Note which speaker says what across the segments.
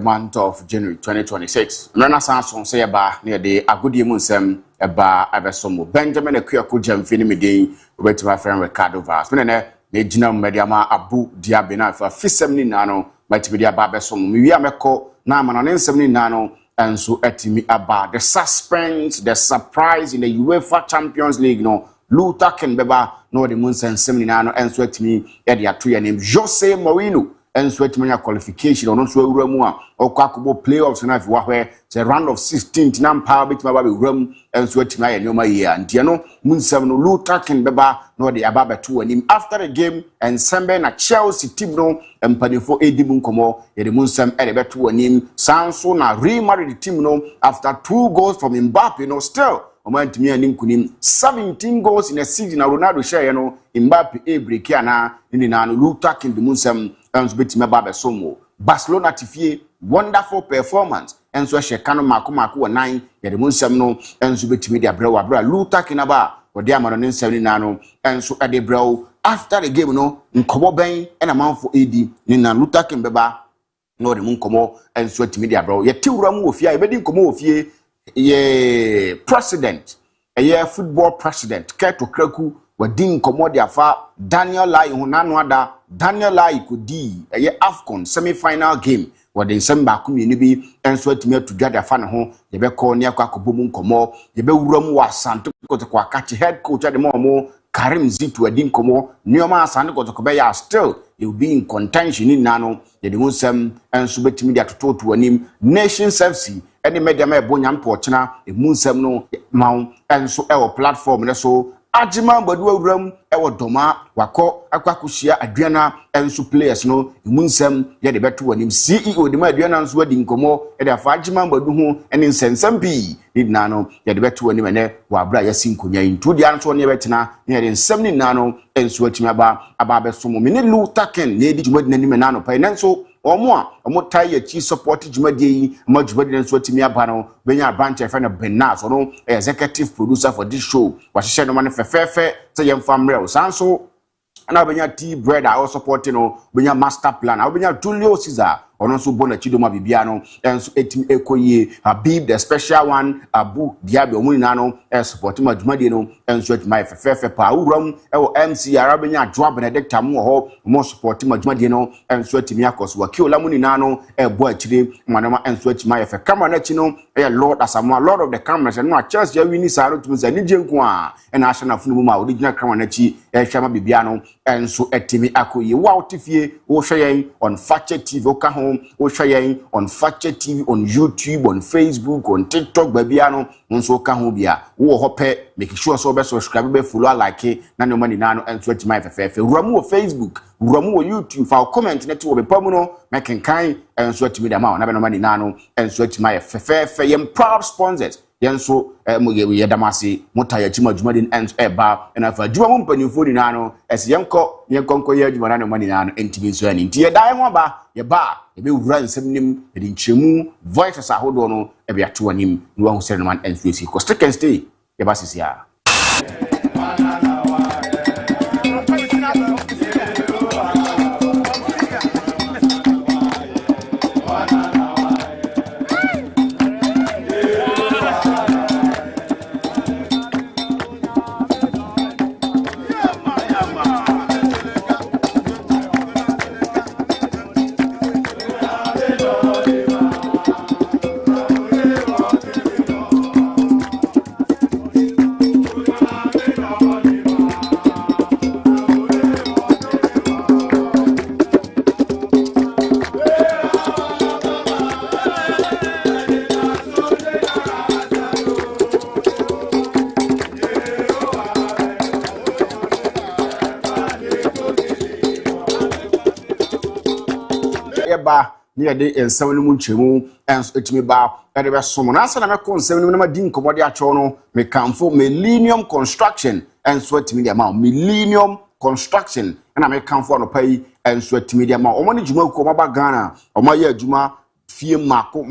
Speaker 1: the month of January 2026. Mrana Sanson say ba near the agudi munsem eba abesomo. Benjamin Ekuyaku Jemfini Midin, wait my friend Ricardo Vaz. Mene ne jina mediama ABOU DIABY na for 70 nano, might media babesomo. Miya meko na manon 70 nano, and so etimi about the suspense, the surprise in the UEFA Champions League no. Luther Kenbeba no the Munsen 70 nano, and so etimi edia to your name Jose Mourinho. And sweat mania qualification or not so remua or quackable playoffs and if where the round of 16th nam power bit my baby room and sweat my no year and Tiano Moon 7 Luther King Beba no the Ababa 2 and him after the game and Sembe na Chelsea team no and Panifo Edimun Como the Moon 7 Edebe 2 and him Sanso na remarried the team no after 2 goals from Mbappe no still Oman to me and Kunim 17 goals in a season na Ronaldo share no Mbappe a break na in the Luther King the Moon 7 and bit me babe somo Barcelona tifie wonderful performance and so she kanu maku 9 ya de munsam no and so bit me dia bra Luther Kinaba or dia manon 79 no and so ade bro after the game no nkomo ben and amount for AD ni na Luther King beba no de munkomo and so bit me dia bro ye tiwura mu ofia e bedi nkomo ofie ye president ye football president Keto Kraku wadin nkomo dia fa Daniel Lai hunanu ada Daniel Lai kodi eye AFCON semi-final game wade nsamba akomienu bi enso atimi atudwa fa ne ho ye be call ne akwakobo mu nkomo ye be wuram wa asante kotoko akachi head coach ade mo Karim Zitu adi nkomo nioma asante kotoko be ya still he will be in contention ni nano ye de wonsam enso betimi dia tototo anim Nations FC ene media ma ebonya mpo e munsam no maun enso e platform ne so Ajima Badu Ram, Ewa Doma, Wako, Aquacusia, Adriana, and so players no, Munsem, yet the better one him CEO, the Madrian's wedding como, and a Fajima Badu, and in Sensampi, did Nano, yet the better one him and while Brian Sinkunya into the answer near Bettina, near in 70 Nano, and switching about some minute Luther Ken, needed to wedding Nano, Pinenso. Or more tired chi support Jumadi, much better than Swetimia Bano, when you are branch friend of Benas or no executive producer for this show. Was she no money for fair, say young family, Sanso, and I bring tea bread, I also support when your master plan, I bring Tulio Caesar. Or also bona chidoma bibiano and so etim ekoye Habib the special one ABOU DIABY omunano and support ma dwumadino and so my fefe pa uram e MC arabenya Joa Benedict mu ho mo support ma dwumadino and so etimi akos wakiola muninano e bo achire manama and so etimi fefe camera na chino e Lord Asamoah Lord of the cameras and no chance ya wini saro tumuza ni jenku a e na asha na funu ma original camera na chi e hwama bibiano and so etimi akoye wa otifie wo hweyen on Fakye TV okaho Oshayen on Fakye TV, on YouTube, on Facebook, on TikTok, babiano, so kahubia, wo hope, make sure so be subscribe, follow, like it, nano money nano, and switch my FF. Ramu Facebook, Ramu YouTube, for comment, net to be permanent, making kind, and switch me the amount, never no money nano, and switch my FF. Yam proud sponsors. Yanso muye damasi mutaya chima jumadin and eba and afa juma mumpani fodi nano es yanko ye juma nano mani nano ntimi so ani ntie dan ho ba ye ba e be wura nsem nim e di nchemu voices ahodo no e be ato anim ni wa hu sere man NCC ko stick and stay ye ba sisia ba near de ensawni mu nchemu enso etimi ba ede be somo na sana me ko nsawni na ma di nkomode acho no me kamfo Millennium Construction enso etimi dia ma Millennium Construction na me kamfo no pai enso etimi dia ma omo ne juma ko ma ba Ghana omo ye juma fie mako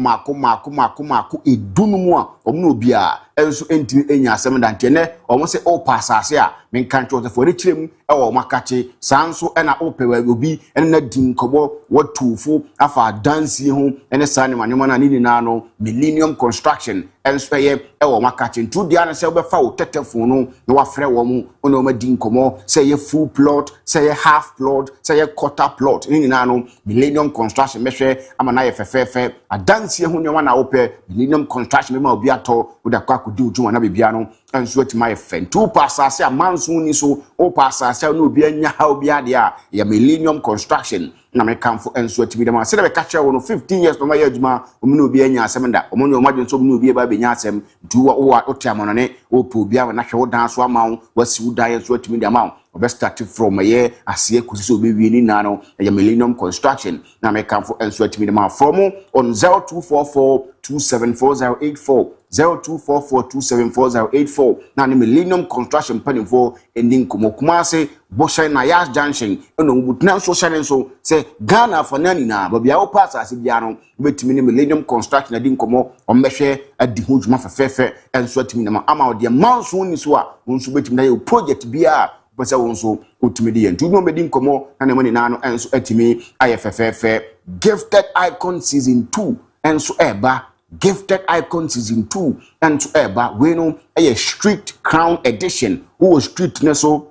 Speaker 1: edunu mu a omo no bia enso enti enya asem dante ne omo se o pasase a men kan tro for the chirem e wo makache sanso e na opewa obi ene na dinkobo watufo afa dance ho ene sane manema na ni na no Millennium Construction enso ye e wo makache ntu dia na se obefa wo tetefo no na wafre wo mu ono ma dinkomo se ye full plot se ye half plot se ye quarter plot ni na no Millennium Construction mehwe ama na ye fefefe adanse ho nyoma na ope Millennium Construction me ma obi ato wo da kwa kodi ujuma na bibia no enso ati ma ye fen tu pasase a manso ni so o pasase no obi anya ha obi ade a ya Millennium Construction na me kanfo enso ati bi dem se de be catch wo no 15 years no ma ye adwuma o me no obi anya asem da o mo no madwen so me no obi ba benya asem du wo otiamo ne o po obi a na hwe wo dan so ama wo wasi wo dan enso ati mi dem ama we start from a asiye kusi so be wi ni na no ya Millennium Construction na me kanfo enso ati mi dem from on 0244 274084 0244274084 na ni Millennium Construction panin for ending Kumase Bosha na Yas Junction eno mbutna social so say Ghana for nani na babia wo pass asibia no betimi ni Millennium Construction adi nkomo ombehwe adi ho dwuma fefefe enso atimi na ama ode manso ni so a wonso betimi na ye project bia pese wonso otimi de yentu no bedi nkomo na ne mani na no enso atimi ayefefefe Gifted Icon season 2 enso eba Gifted Icon season 2 and to eba we no a street crown edition who street ne so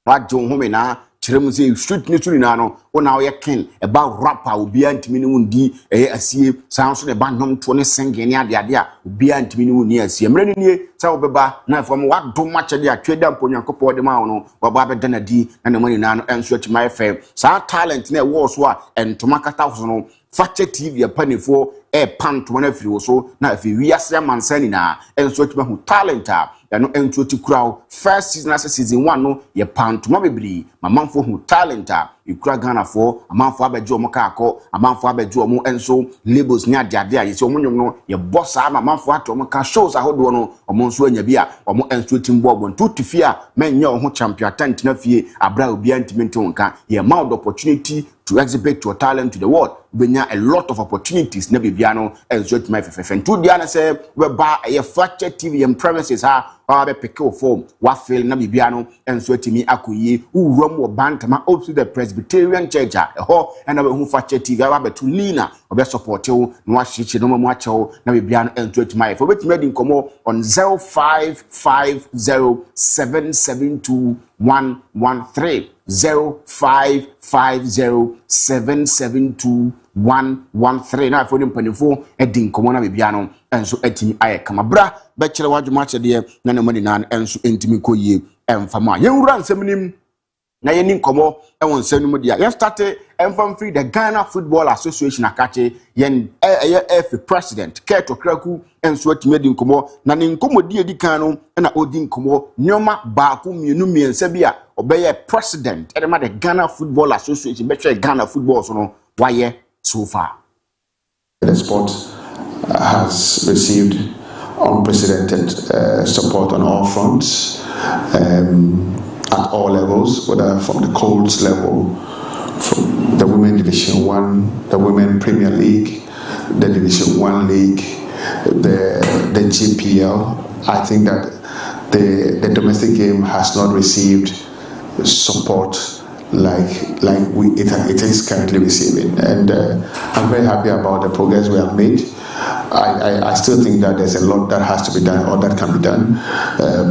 Speaker 1: what John home na chirem say street ne tuli na no ona o ye ken eba rapper obi antimi ne wundi asie sanso ne bandom to ne senge ne ade ade a obi antimi ne wuni asie mre ne sa obeba na fam what do match de atweda mponyankopɔ de ma no waba be dana di na ne mani na no enso ati my fam sa talent na wo so a entoma kata so no Fakye TV apanifo panto na afiri wo so na afi wiase amansani na enso atuma hu talent a ya no enso ti kura first season as season 1 no ye panto ma bebri mamanfo hu talent a ikura Ghana fo amanfo abeje omo kaako amanfo abeje omo enso labels ni ade a yesi omo nyom no ye bossa amanfo ato omo ka shows ahodo no omo nso anya bi a omo enso timbo ogbon tutufi a menye oho champion talent na fie abra obi antimenti wonka ye mouth opportunity to exhibit your talent to the world. We have a lot of opportunities. Never biano and so my friend. To the answer, we buy a Fakye TV and premises ha or pick form. What fail Nabibiano and so to me akuyi who rum or bantama up to the Presbyterian Church a ho and who Fakye TV about to Lina or best support you no shit no macho Nabibiano and so to my for which made in como on 0550772113 0550772113 na afọ nimpanifo edi nkomo na bibiano enso etimi aye kamabra be kire wadwuma chede na ne mani na enso entimi koyie emfama yewura nseminim na yeni nkomo ewon nseminim dia ye start MON-FRI the Ghana Football Association akache yen F president Keto Kraku enso etimi edi nkomo na ne nkomo die di kan no na odi nkomo nyoma baako mienu miensa bia obeye president edema the Ghana Football Association betwe Ghana football so no why so far
Speaker 2: the sport has received unprecedented support on all fronts at all levels, whether from the Colts level, from the Women Division 1, the Women Premier League, the Division 1 League, the GPL. I think that the domestic game has not received support like it is currently receiving, and I'm very happy about the progress we have made. I still think that there's a lot that has to be done or that can be done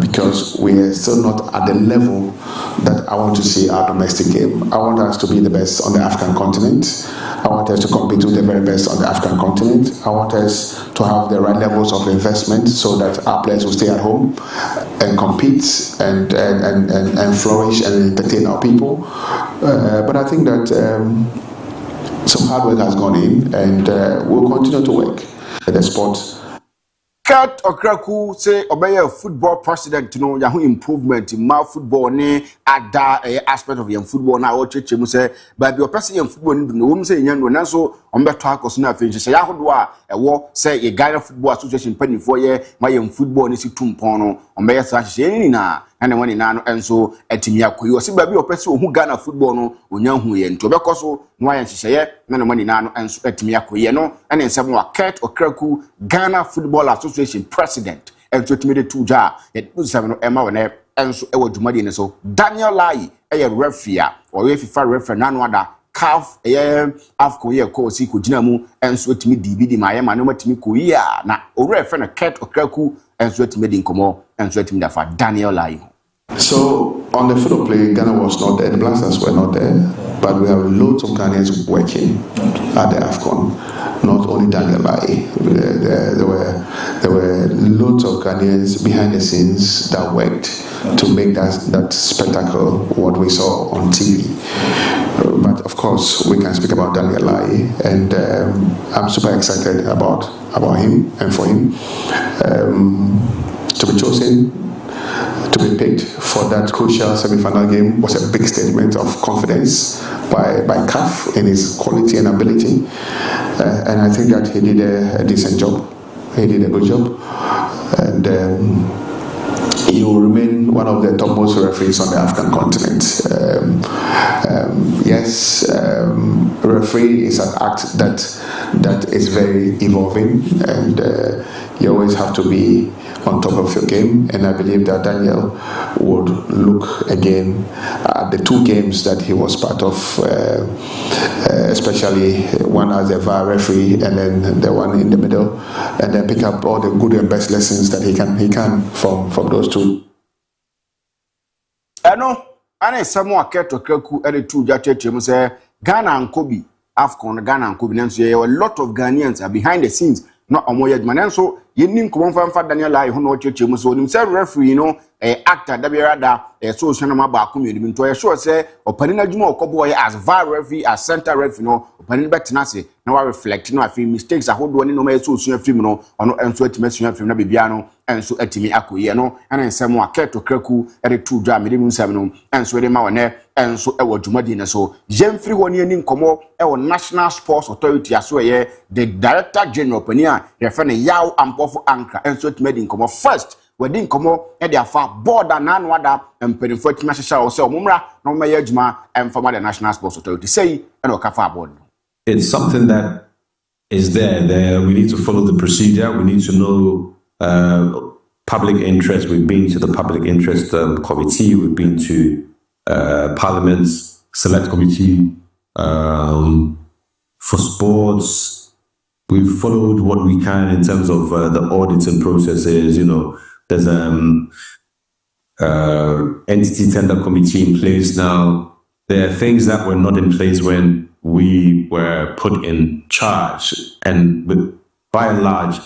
Speaker 2: because we are still not at the level that I want to see our domestic game. I want us to be the best on the African continent. I want us to compete with the very best on the African continent. I want us to have the right levels of investment so that our players will stay at home and compete and flourish and entertain our people. But I think that some hard work has gone in and we'll continue to work. The sport.
Speaker 1: Kat Okraku say obey football president to know yahu improvement in my football ne ada aspect of your football na what church mu say but your person in football no wo say nyan no nanso ombeto akos na afin say yahodo a ewo say ye Ghana Football Association pani for ye my football ni si tumpon no ombe sa hye ni na na woni na no enso atimi akoyi o se ba bi o pese ohu Ghana football no onya hu ye nto bekoso no ayan hye na woni na no enso atimi akoyi no ene nsem wa Kat Okraku Ghana Football Association president and so to me the two jar it was 7 Emma when and so ewo dwumadi ne so Daniel Lai referee or if FIFA referee na no ada CAF AFCON ye ko si ko gina mu enso etimi DIABY ma ye ma no matimi ko yi a na owura efe na Ket Okraku enso etimi di nkomo enso etimi da fa Daniel Lai.
Speaker 2: So on the field of play, Ghana was not there. The Blasters were not there, but we have loads of Ghanaians working at the AFCON. Not only Daniel Lai, there were loads of Ghanaians behind the scenes that worked to make that spectacle what we saw on TV. But of course, we can speak about Daniel Lai, and I'm super excited about him and for him to be chosen, to be picked for that crucial semi-final game was a big statement of confidence by CAF in his quality and ability, and I think that he did a decent job. He did a good job, and he will remain one of the topmost referees on the African continent. Yes, referee is an act that is very evolving, and you always have to be on top of your game, and I believe that Daniel would look again at the two games that he was part of, especially one as a VAR referee and then the one in the middle, and then pick up all the good and best lessons that he can from those two.
Speaker 1: I know, and someone Ket Okraku and two judges say Ghana and Kobe, AFCON, Ghana and Kobe, and so a lot of Ghanaians are behind the scenes. Not a more yet man, so you didn't come from Daniel Lai, who know church, so himself referee, actor, WRada, a social number back community, to a sure say, or Panina Jumo, Coboy as VAR referee, as center referee, Panin Betanasi, now I reflect, I feel mistakes, I hold one in no so soon criminal, or no, and so it makes you from Nabiano, and so etimi Akuyano, and then some more Ket Okraku, and a two jam, minimum 7, and so the Mawane, and so Ewa Jumadina. So, Jemfrey one year in Como, our National Sports Authority, as well, the Director General Penia, the friend Yao and Pofu Anchor, and so it made in Como first. We didn't come out and they are far board and non wada and penny for Timasha or so Mumra, no Mayajma, and from the National Sports Authority say, and Okafa board.
Speaker 3: It's something that is there. We need to follow the procedure. We need to know public interest. We've been to the public interest committee. We've been to Parliament's select committee for sports. We've followed what we can in terms of the audits and processes. There's entity tender committee in place now. There are things that were not in place when we were put in charge, and by and large,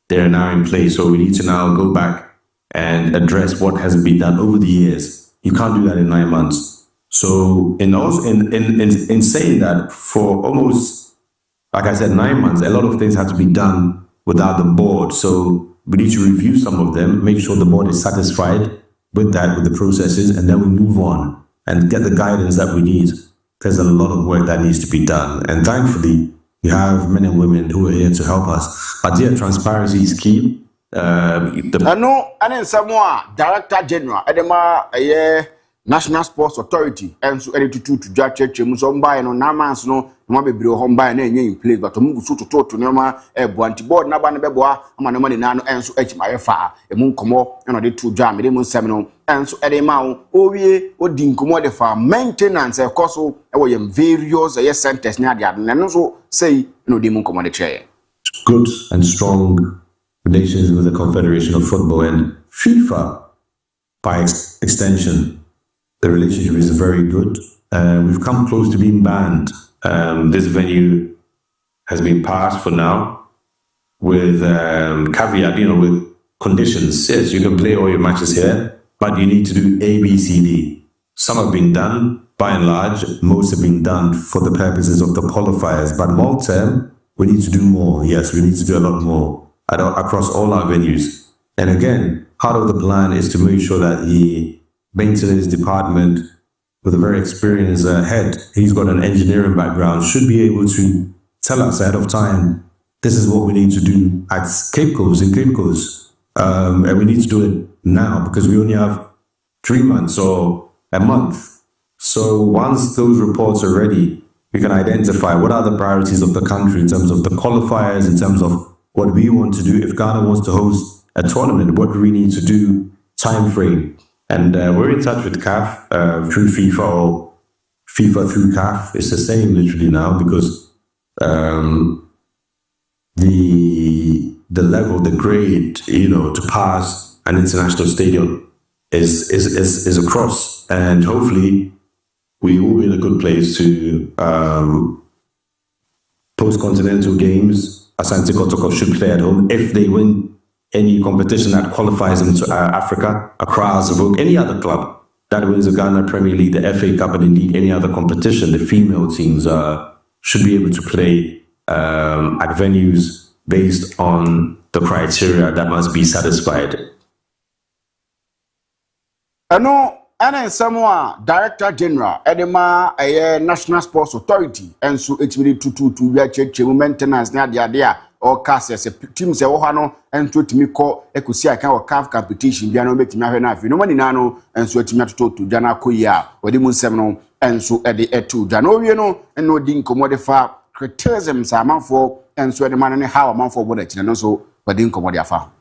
Speaker 3: they're now in place. So we need to now go back and address what has been done over the years. You can't do that in 9 months. So in saying that, for almost, like I said, 9 months, a lot of things had to be done without the board. So we need to review some of them, make sure the board is satisfied with that, with the processes, and then we move on and get the guidance that we need. There's a lot of work that needs to be done. And thankfully, we have men and women who are here to help us. But yeah, transparency is key.
Speaker 1: I know, and then someone, Director General, Edema, National Sports Authority, and so edited to judge church, Musomba, and on Namans, no, Mabe Homba, and in place, but to move to talk to Nema, a Buanti board, Naban Beboa, Manamani Nano, and so HMIFA, a moon como, and I did two jam, Edemon Seminole, and so Edemao, Oye, or Dincomo de farm maintenance, of course, or various, yes, sentence near the and also say, no demon command chair.
Speaker 3: Good and strong relations with the Confederation of Football and FIFA, by extension. The relationship is very good. We've come close to being banned. This venue has been passed for now with caveat, with conditions. Yes, you can play all your matches here, but you need to do A, B, C, D. Some have been done, by and large. Most have been done for the purposes of the qualifiers. But long term, we need to do more. Yes, we need to do a lot more across all our venues. And again, part of the plan is to make sure that the maintenance department, with a very experienced head, he's got an engineering background, should be able to tell us ahead of time, this is what we need to do at Cape Coast, in Cape Coast. And we need to do it now because we only have 3 months or a month. So once those reports are ready, we can identify what are the priorities of the country in terms of the qualifiers, in terms of what we want to do. If Ghana wants to host a tournament, what do we need to do, time frame. And we're in touch with CAF through FIFA or FIFA through CAF. It's the same literally now because the level, the grade, you know, to pass an international stadium is across. And hopefully we will be in a good place to post-continental games. Asante Kotoko should play at home if they win any competition that qualifies them to Africa, Accra, Zurich, any other club that wins the Ghana Premier League, the FA Cup, and indeed any other competition. The female teams should be able to play at venues based on the criteria that must be satisfied.
Speaker 1: I know. And someone Director General Edema a National Sports Authority and so it's really to maintenance na dia or cast as a team say ohano and to me call ekusi aka or CAF competition bia no betimi ahwe na afi no mani na no and so atimi atoto Jana koya odi mu nsem no and so e de etu Jana owie no and no di nkomode fa criticism sa manfo and so e de man ne how manfo boda chine no so odi nkomode afa.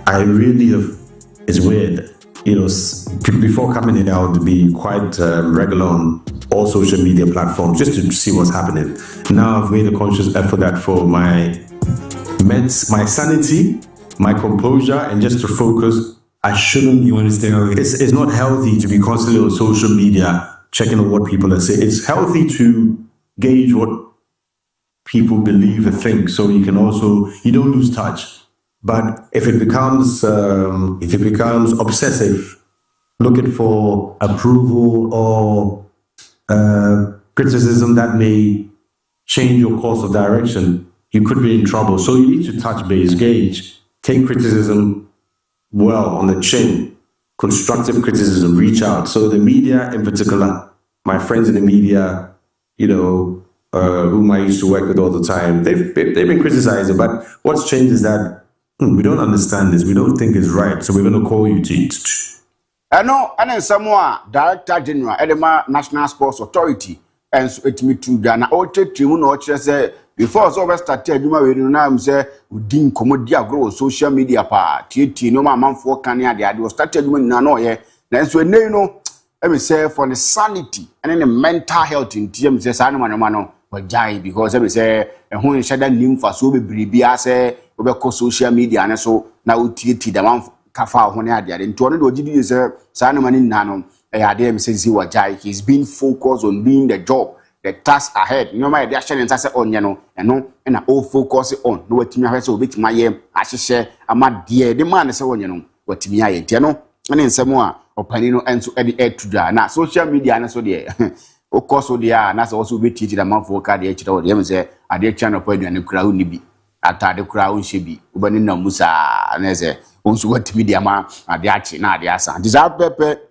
Speaker 3: I really have, it's weird. You know, before coming in, I would be quite regular on all social media platforms just to see what's happening. Now I've made a conscious effort that for my sanity, my composure, and just to focus, I shouldn't, you understand? It's not healthy to be constantly on social media checking on what people are saying. It's healthy to gauge what people believe and think, so you can also, you don't lose touch. But if it becomes obsessive, looking for approval or criticism that may change your course of direction, you could be in trouble. So you need to touch base, gauge, take criticism well on the chin, constructive criticism, reach out. So the media in particular, my friends in the media, you know, whom I used to work with all the time, they've been criticizing. But what's changed is that we don't understand this. We don't think it's right. So we're going to call you to it.
Speaker 1: I know, and then someone Director General Edema National Sports Authority, and so it me to Ghana. All team no say before so we started. You might know say we didn't commodia grow social media pa. TT no man for Kenya. They was started when na no ye. Then so you know, let me say for the sanity and then the mental health in team say sa no man jai because let me say who in shada nim for so be bribia say. We call social media and so now TT the man kafa when they are into one of the say Sanamani Nano, a says he's been focused on doing the job, the task ahead. You know, my reaction and say on no and no and I all focus on no what me so bit my I share a mad dear the man is on you know what me I know and then some more opinion and so at the air to now social media and so there. Of course, so there and that's also be teaching the man for card the H or say at the channel point and the crowd be. Ata the crowd should be ubani na musa aneze onso what media ma ade achi na ade asa desire pepe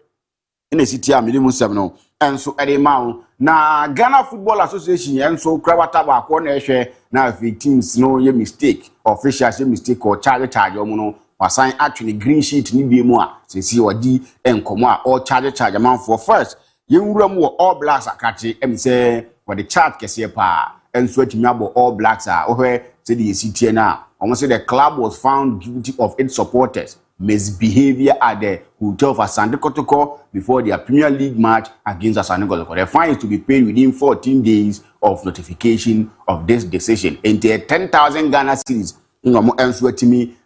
Speaker 1: in the city am musam no enso ede ma na Ghana Football Association enso krabata ba ko na ehwe na fi teams no ye mistake officials ye mistake or charge omo no wasan actually green sheet ni bi mu a sesi odi enkomo a all charge man for first ye nwuram wo All Blacks akate em say what the chart kese pa enso atimi abo All Blacks a ohwe say the city now. Almost say the club was found guilty of its supporters' misbehavior at the hotel of Asante Kotoko before their Premier League match against Asante Kotoko. The fine is to be paid within 14 days of notification of this decision. Into 10,000 Ghana cedis.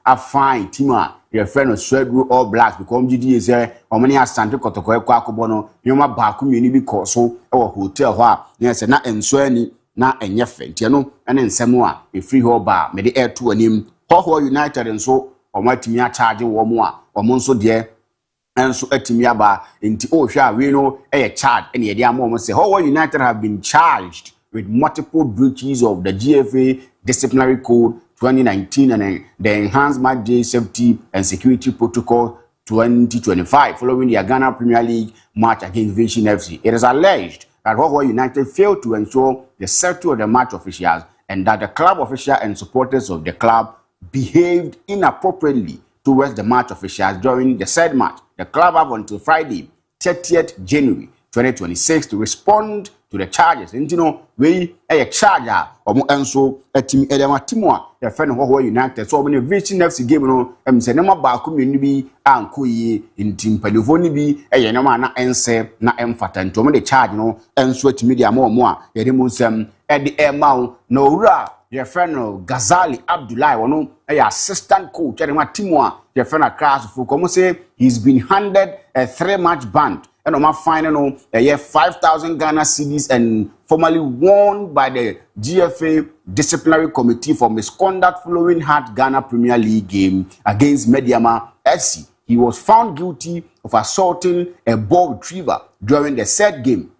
Speaker 1: A fine Tima, your friend of Swedru All Blacks become GD say or many Asante Kotoko Kwakobono, Yoma Baku Munibi Koso or hotel. Yes, and not ensure na enye fent ye no ene nsem a e free ho ba me de air to anim ho United nso o matimi a charge wo mo a o mo nso de enso atimi aba enti o hwe a we no e charge ene ye de am say ho United have been charged with multiple breaches of the GFA disciplinary code 2019 and the enhanced match day safety and security protocol 2025 following the Ghana Premier League match against Vision FC. It is alleged that Rohwa United failed to ensure the safety of the match officials and that the club officials and supporters of the club behaved inappropriately towards the match officials during the said match. The club have until Friday, 30th January 2026 to respond to the charges. And you know, we a charger or enso a team edema timwa, a friend of United. So many vision FC game no say no ba community and kuyi in team Pelivoni be a yanama na ense na emfatan to the charge no enso to media more yedimusem at the amount no ra your friend Ghazali Abdullahi wono a assistant coach edema timwa your friend across for come say he's been handed a 3-match ban. And on my final, a year 5,000 Ghana cedis and formally won by the GFA disciplinary committee for misconduct following hard Ghana Premier League game against Mediama FC. He was found guilty of assaulting a ball retriever during the said game.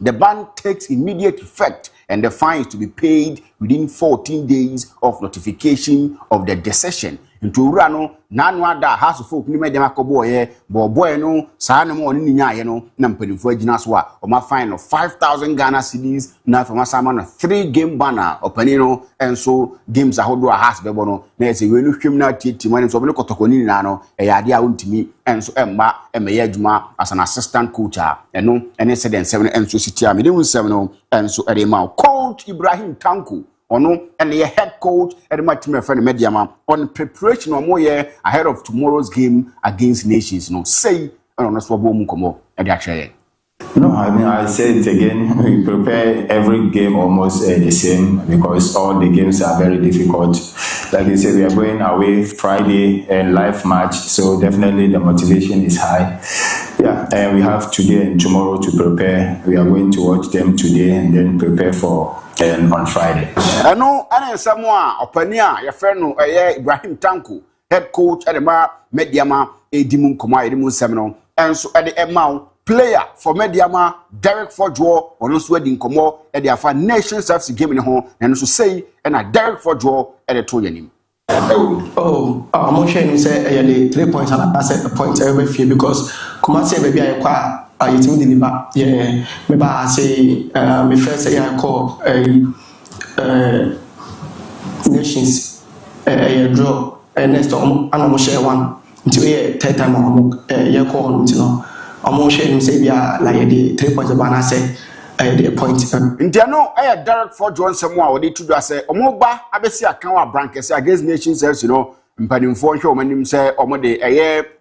Speaker 1: The ban takes immediate effect and the fine is to be paid within 14 days of notification of the decision. Into Rano, Nanwa da has of folk ni medema kobo ye, boy no, Sana mo ni nya no, nampedi for jinaswa, or my fine of 5,000 Ghana cedis, now from a salmon a 3-game banner, or panino, and so games a whole has bebono, there's a real criminal tit, when it's over Kotokoni nano, a idea to me, and so Emma, Juma as an assistant coach, and no, and it's 7 and so city, I mean, 7 and so at a Coach Ibrahim Tanku. Ono and the head coach at my team friend Mediama on preparation or more year ahead of tomorrow's game against Nations. No say on us for Bomukomo and actually.
Speaker 4: No, I mean I say it again. We prepare every game almost the same because all the games are very difficult. Like I said, we are going away Friday and live match, so definitely the motivation is high. Yeah, and we have today and tomorrow to prepare. We are going to watch them today and then prepare for. And on Friday.
Speaker 1: I know, and someone, Opania, your friend, Ibrahim Tanku, head coach at the Mediama, Edimun Koma, Edimun Seminole, and so at the amount, player for Mediama, Derek Fordraw, or no sweating Komo, at the Afar Nations FC game in home, and so say, and a Derek Fordraw at the Toyanim.
Speaker 5: I'm not sure you say the 3 points and I said the points every few because Kumasi maybe I acquire. I think deliver. Yeah, maybe I say my first year I call Nations draw next time I don't share one until yeah third time I'm year call you know I'm not share him say we are like the 3 points about I say the point.
Speaker 1: Indiano I direct for John Samuel they to do say omoba abesi akan brankers against Nations you know. Mpanimfo hwe omanim say omode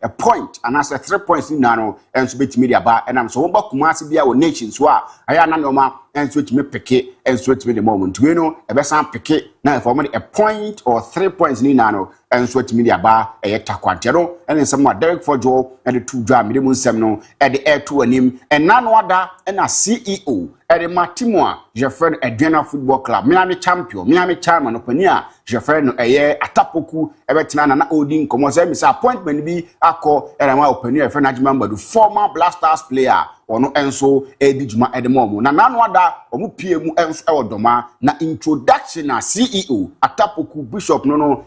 Speaker 1: a point and as 3 points in nano and so bit media ba and am so won ba Kumasi bia wo Nations so aya na noma and so it me peke and so it me the moment we know e be san peke na for omode a point or 3 points in nano and so it media ba takwante no and some Derek Forjo and the two drum me dem nsem no e the air to anim and nano ada and a CEO Ere Matimoa, je friend Adriana Football Club, Miami champion, Miami chairman opania, je friend Atapoku, Ebetina na Odin, como say Miss appointment be ako ere ma opania friend Ajimamba the former Blasters player ono enso edijuma edemomo. Na nanu ada omu pie mu enso ewodoma na introduction na CEO Atapoku Bishop no no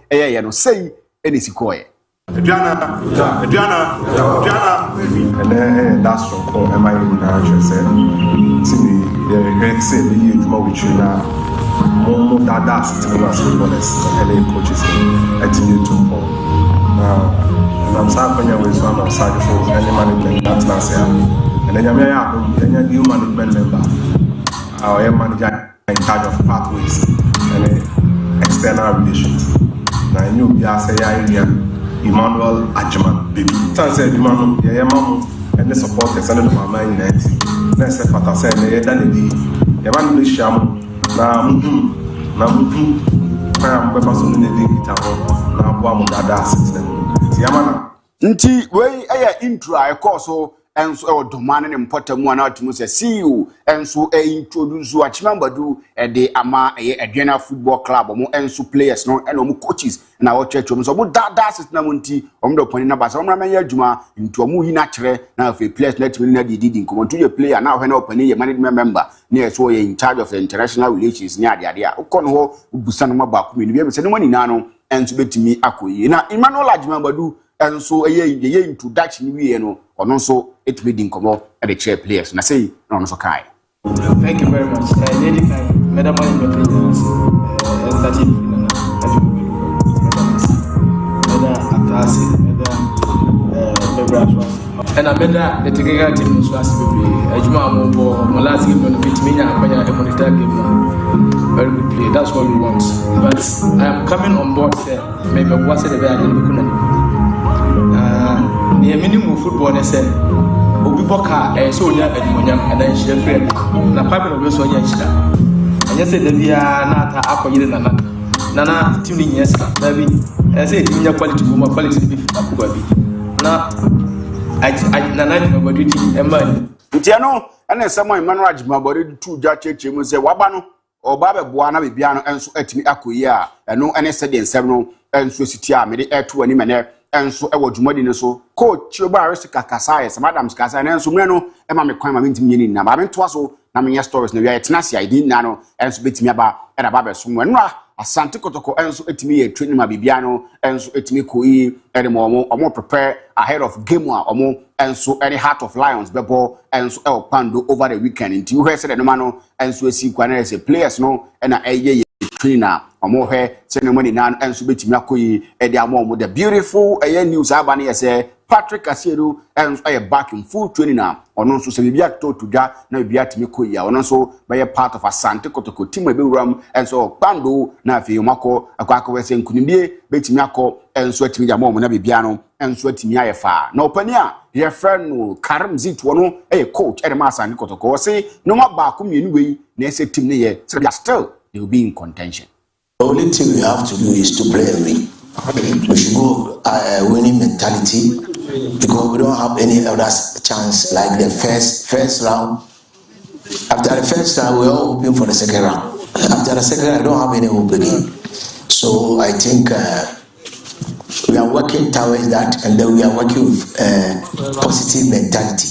Speaker 1: say enisikoye.
Speaker 6: Adriana, and then that's from call am I in the said see me the say me you more with you now more that's to us footballers and coaches at you to now I'm sorry when so I'm sorry for any management that's not say and then you management member our manager in charge of pathways and external relations now you be say area Emmanuel Ajman, baby. Said Emmanuel, yeah, mama, and the support the Senate of Mama United. Let's say, but I said, yeah, that is the Emmanuel Sham. Now, I'm going to do it. Now, I'm Yamana.
Speaker 1: Nti, way a intro, I call so. And so demanding important one out to see you and so introduce you Achimambadu at the Ama Adriana Football Club and so players no and coaches in our church so that's it namunti the point number so juma into a movie natural now if a players net will not did come to your player now when open your management member near so in charge of the international relations near the idea Okonho Busanoma Bakumi we have said money nano and to bet me Akuyi now Emmanuel Ajimambadu and so a introduction we know or no so it reading come up at the chair players and I say no so kai.
Speaker 7: Thank you very much. Lady Kai, Madam Independence, started Madam Atasi, Madam and I better the technical team was last week. Ejuma Mobo, my last game on the beat, me and a monitor game. Very good play, that's what we want. But I am coming on board here. Maybe what's the way I didn't look near minimum football, they said, Obiboka, so young and then she friend. Na pipe of so young. And yes, they are not a Nana, tuning yes, maybe. I say, in your quality, my quality now, I nobody and money.
Speaker 1: Tiano, and then someone manage my body to judge him and say, Wabano, or Baba Buana Bibiano, and so at me Akuya, and no any said in several, and so sitia, made air to any manner, and so I was modern so. Coach, your barrister Casai, Madame Casa, and so Meno, and my crime, I'm into meaning. Now, I'm in Twasso, Namia stories, no, it's Nasi, I didn't know, and so bit me about, and a Baba someone. Asante kotoko enso etimi ye training ma bibiano enso etimi koi ene mo omo prepare ahead of game a omo enso any Heart of Lions bebo enso el pando over the weekend nti you hear say the man no enso esi kwana say players no na eye trainer omo he say no money na enso betimi akoi e de amo the beautiful news aba na say Patrick Asiedu and back in full training now. Or no, so Sebia to ja na bia timi koya. Or no, so by a part of Asante Kotoko team ram and so Bando na fi mako akwako we say nkunimie betimi akọ and so timi ja mo na bibia no and so timi ayefa. Na opania your friend no Karim Zito no coach e ma Asante Kotoko say no ma ba ko mienu we na say team ne ye still they will be in contention.
Speaker 8: The only thing we have to do is to play away. We should go winning mentality because we don't have any other chance like the first round. After the first round, we're all hoping for the second round. After the second round, I don't have any hope again. So I think we are working towards that, and then we are working with positive mentality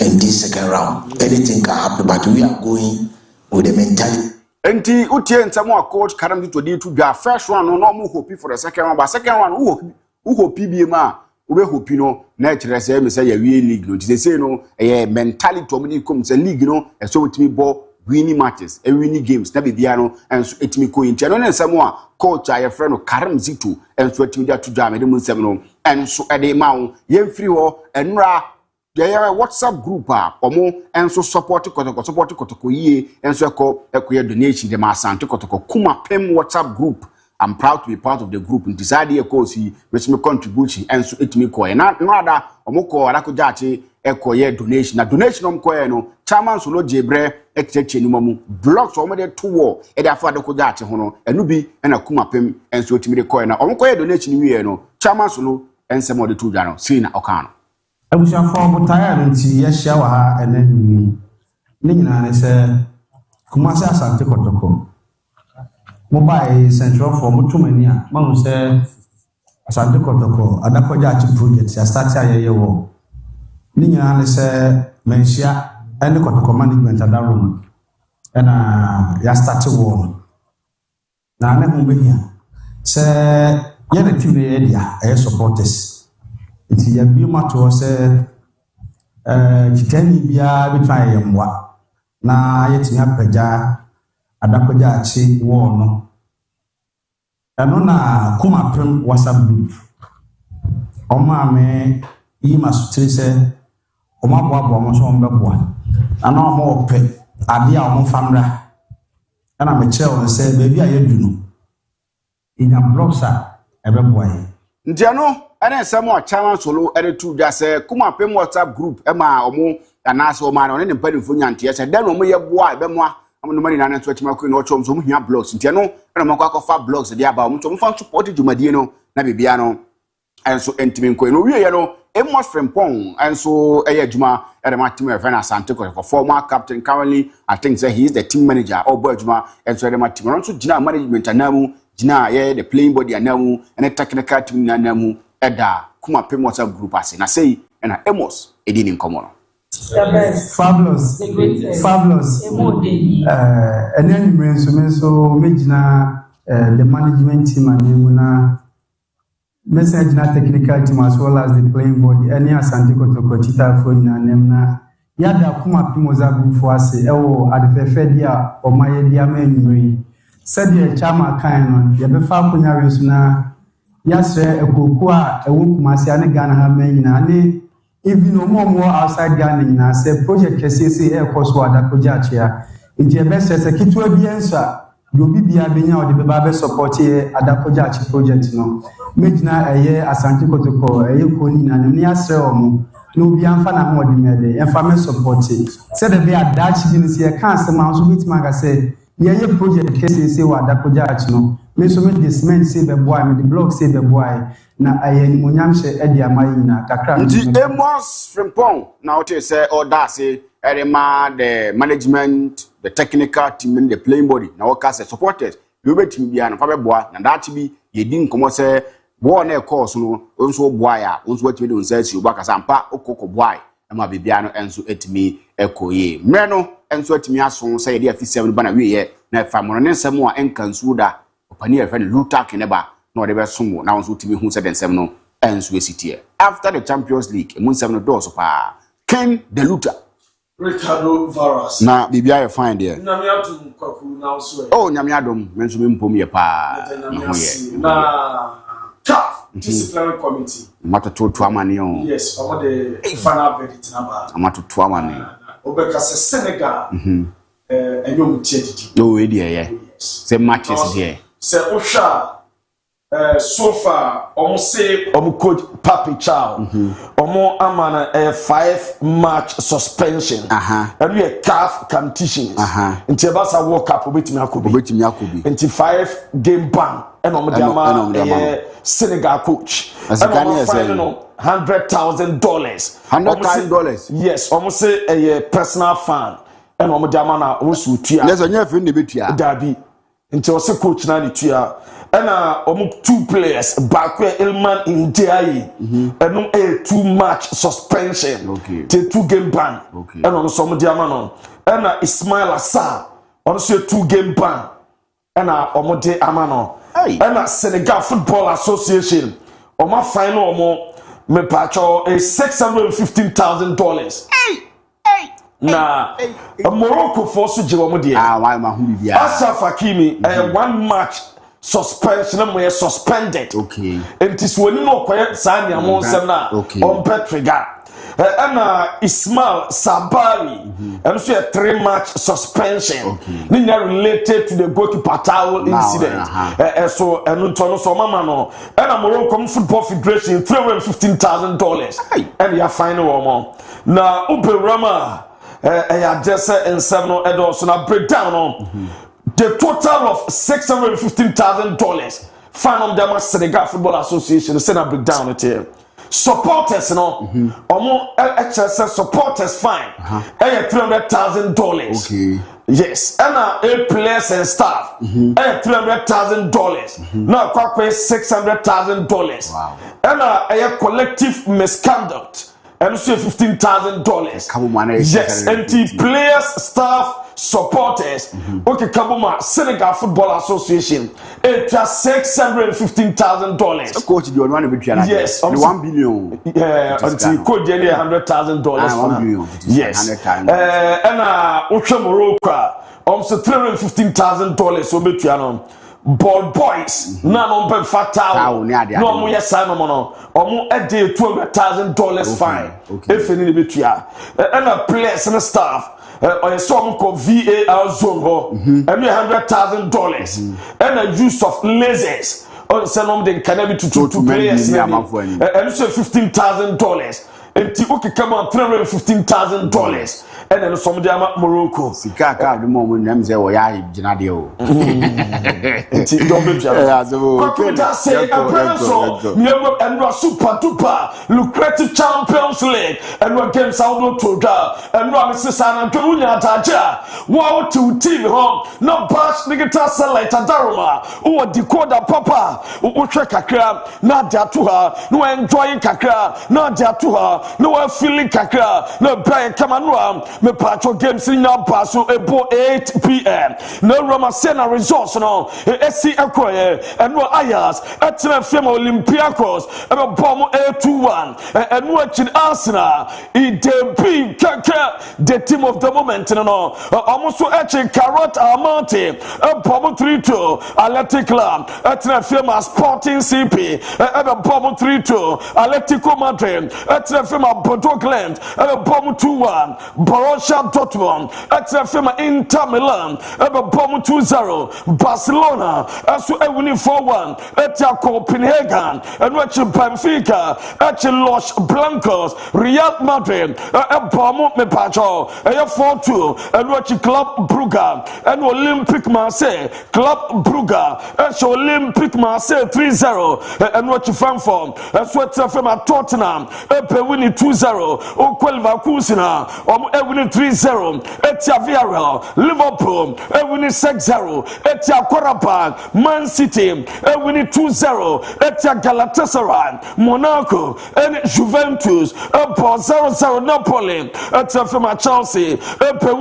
Speaker 8: in this second round. Anything can happen, but we are going with the mentality.
Speaker 1: Enti utie ntamo coach Karim Zito di to dwa first one no mo hope for the second one but second one who hope bi ma we hope no na kire say me say ya we league no say no mentality to me come say league no e so witimi ball winning matches e winning games na bibia no enso etimi ko enti no nsamo a coach a your friend Karim Zito enso etimi da to dwa me dem nsam no enso e de ma wo yemfiri ho enra yeah, WhatsApp group omo enso support kotoko ye enso ekoye donation de ma Asante Kotoko kuma pem WhatsApp group. I'm proud to be part of the group and decide here cause he which me contribution enso etimi ko na nada omo ko arakojache ekoye donation na donation om ko no chairman solo jebre echeche ni mamu blocks omo de to war e da fa arakojache ho no enu bi na kuma pem enso etimi de ko na omo ko ye donation wi no chairman solo ensem o de to dwa no see na okano
Speaker 9: Abusha for tired nti ya shia wa ha enani ni nyina ne se Kumasi Asante Kotoko mobile central for mutumani a ma se Asante Kotoko adakoja achi project ya start ayeye wo ni nyina ne se mensia ene Kotoko management adarum na ya start wo na ne mo behia se ya na team ne dia supporters Iti ya bi mato se kitani bia bitwa yemwa na yetimi apaja adakoja achi wo no eno na kuma prem WhatsApp group oma me yi masutri se oma boabo mo so mbeboa ana oma ope ade a omo famra ana me kire se baby ayedu no inya blogsa ebeboa yi
Speaker 1: Ndiano ene nsemo a chairman solo ere tu dwa se kuma pem WhatsApp group e ma omo anase o ma no ne mpanifo nyante se den omo ye boa e be moa omo no mani na nto atima ko no chom so mo hia blogs ntiano ene mo kwa fa blogs de aba omo to mo fa support jumadie no na bibia no enso entimi ko no wie ye no emos frempon enso eye adwuma ere ma team e fa na Asante Kotoko former captain currently I think say he is the team manager or boy adwuma enso ere ma team no so gina management anamu gina ye the playing body anamu ene technical team anamu eda kuma pem WhatsApp group ase na say na emos edi ni nkomo no
Speaker 9: fabulous and then so megina the management team and na message na technical team as well as the playing body any Asante Kotoko chita for na nemna yada kuma pem WhatsApp group for ase ewo adefefe dia o maye dia menwi said the chama kan no ye be fa kunya resu na yasre ekoku a ewo Kumasi ane Ghana ha men nyina ne even no more outside Ghana na say project KCC air course wa da koja chia nti e best say kitwa bi ensa do bibia benya o de beba be support e adakoja chi project no mejina eye Asante Kotoko eye koni na ne asre omo no bi amfa na mo de mede emfa me support say the be adachi bi nsi e kan se ma so bitima ga say ye project KCC wa adakoja chi no me so me the cement say be boy me the block say be boy na ayen monyam she e dia mai na kakra
Speaker 1: nti Amos Frimpong na what say or that say the management, the technical team, and the playing body. Now, what can say supporters? You bet me behind a father boy, and that be ye didn't come say, born a course, no, also boy, also what you do says you back as I'm pa, Oko boy, and my bibiano, and so at me, echo ye. Mreno, and so at me as soon say, dear 7 banner, we now family, some more and consuda, Pania friend Luta Keneba, nor the best sumo, now so to me who said and 7 and so city. After the Champions League, Moon 7 doors of Ken the Luta.
Speaker 7: Ricardo Varas.
Speaker 1: Na bibia you find there.
Speaker 7: Nyamiadum kwaku na so.
Speaker 1: Oh nyamiadum menso mempom ye pa.
Speaker 7: Na CAF disciplinary committee.
Speaker 1: Matoto to amane o.
Speaker 7: Yes, omo the final verdict na ba.
Speaker 1: Matoto amane.
Speaker 7: Obeka se Senegal. Enyom tiedidi.
Speaker 1: No we there ye. Say matches there.
Speaker 7: Se Osha so far, almost say coach Papi Chow, amana a 5-match suspension. And we a CAF competitions. Until Basa World Cup with Miakubi. Until 5-game ban. And on Senegal coach.
Speaker 1: As a Ghanaian say,
Speaker 7: $100,000.
Speaker 1: $100,000.
Speaker 7: Yes, almost say a personal fan. And on Madamana also tia.
Speaker 1: There's a new friend the
Speaker 7: DIABY. Until also coach Nani tia. And 2 players, Bakwe Ilman in DIABY, and a 2-match suspension,
Speaker 1: okay.
Speaker 7: 2-game ban,
Speaker 1: okay.
Speaker 7: And on some Diamano, and Ismail Assar, also 2-game ban, and Omode Amano, and Senegal Football Association, my final me pacho is $615,000. Na Morocco force Jiwamudia. Ashraf Hakimi, a 1-match suspension, we are suspended.
Speaker 1: Okay.
Speaker 7: And it is when no quiet sign among Sana on Petriga. And Ismail Sabari, and so a 3-match suspension. Nina related to the goalkeeper towel incident. So, and Untono Somamano, and a Moroccan Football Federation, $315,000. And you are final one. Now, Upe Rama, I just said in 7 adults, and I break down on. The total of $615,000 found on the Senegal Football Association. The Senate break down it here. Supporters, HSS supporters fine. $300,000.
Speaker 1: Okay.
Speaker 7: Yes, and players and staff. $300,000. Now, $600,000.
Speaker 1: Wow.
Speaker 7: And a collective misconduct. And so $15,000. Yes, and players, staff, supporters. Okay, Kabuma Senegal Football Association. It has $615,000.
Speaker 1: Coach, you want to be
Speaker 7: yes,
Speaker 1: $1 billion.
Speaker 7: Yeah, until coach $100,000.
Speaker 1: $1 billion.
Speaker 7: Yes, and Morocco. Also $315,000. So be ball boys, none on fatal. No more Simon, or $200,000 fine. If any betria, and a players and a staff. Or a song called VAR zone, and $100,000, and a use of lasers. On some them can be to 2 players, and so $15,000. And Tibuki come on $315,000. And then some of Morocco.
Speaker 1: Sika the moment them say Oya Jinadio.
Speaker 7: Say a and was super duper lucrative Champions League and what games out to draw and Robinson San Antonio Taja. Wow to TV home, no bash nigga satellite Daruma, or decoder papa, who check kakra, not there to her, no enjoying kakra, not there to her, no feeling kakra, no Brian Kamanua. Me patro games in now pass so about 8 p.m. No Ramasena results no SC Equoye and no Ayas at FM Olympiacos and a bomb 8-2-1 and watching Arsenal in the big
Speaker 10: the team of the moment no almost actually Carrot Almonte Pomo 3-2 Athletic Club Etina Firma Sporting CP Pomo 3-2 Atletico Madrid Etina Firma Bordeaux Gland Pomo 2-1 Borussia Dortmund Etina Firma Inter Milan Pomo 2-0 Barcelona Asu Ewini 4-1 Etia Copenhagen and watch Benfica Etia Los Blancos Real Madrid Pomo Mepacho 4-2 and watch Club Brugge and Olympic Marseille Club Brugge and Olympic Marseille 3-0 and watch Frankfurt as what from Tottenham winning 2-0 Leverkusen winning 3-0 Etia Villarreal Liverpool winning 6-0 Etia Qarabag Man City winning 2-0 Etia Galatasaray Monaco and Juventus 0-0 Napoli Etia from Chelsea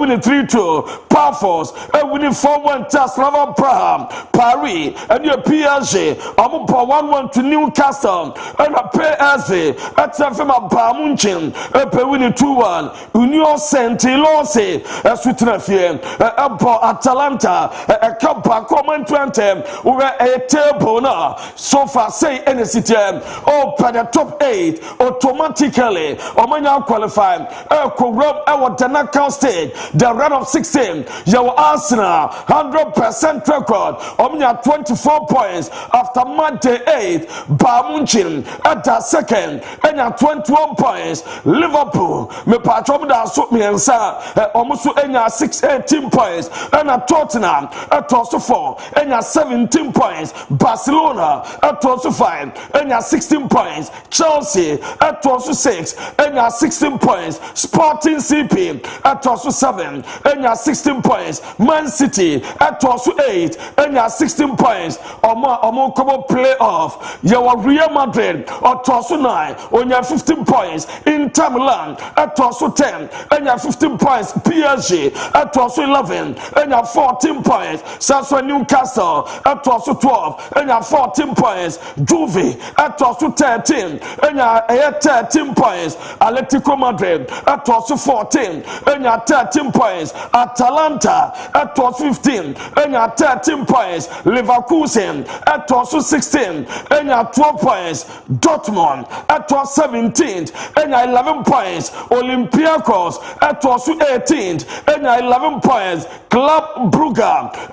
Speaker 10: winning 3-2 Parfos winning 4-1 Slava Praha Paris and your PSG 1-1 to Newcastle and a PSV Etia from Bayern Munich winning 2-1 Union Saint-Etienne Sutrafie Atalanta Kappa Common 20 over a table now so far say any city per the top 8 automatically Omanya qualify our the knockout stage the round of 16 your Arsenal 100% record Omanya 24 points after Monday 8 Bayern Munich at the second and 21 points Liverpool me patrom da so me ensa almost enya 18 points and at Tottenham at also 4 enya 17 points Barcelona at also 5 enya 16 points Chelsea at also 6 enya 16 points Sporting CP at also 7 enya 16 points Man City at also 8 enya 16 points omo come playoff your Real Madrid at also 9 onya 15 points Inter Milan at also 10 enya 15 points PSG at also 11 enya 14 points Sassuolo Newcastle at also 12 enya 14 points Juve at also 13 enya 13 points Atletico Madrid at also 14 enya 13 points Atalanta at also 15 enya 13 points Leverkusen at also 16 enya 12 points Dortmund at also 17 enya 11 points Olympiacos at also 18 enya 11 points Club Brugge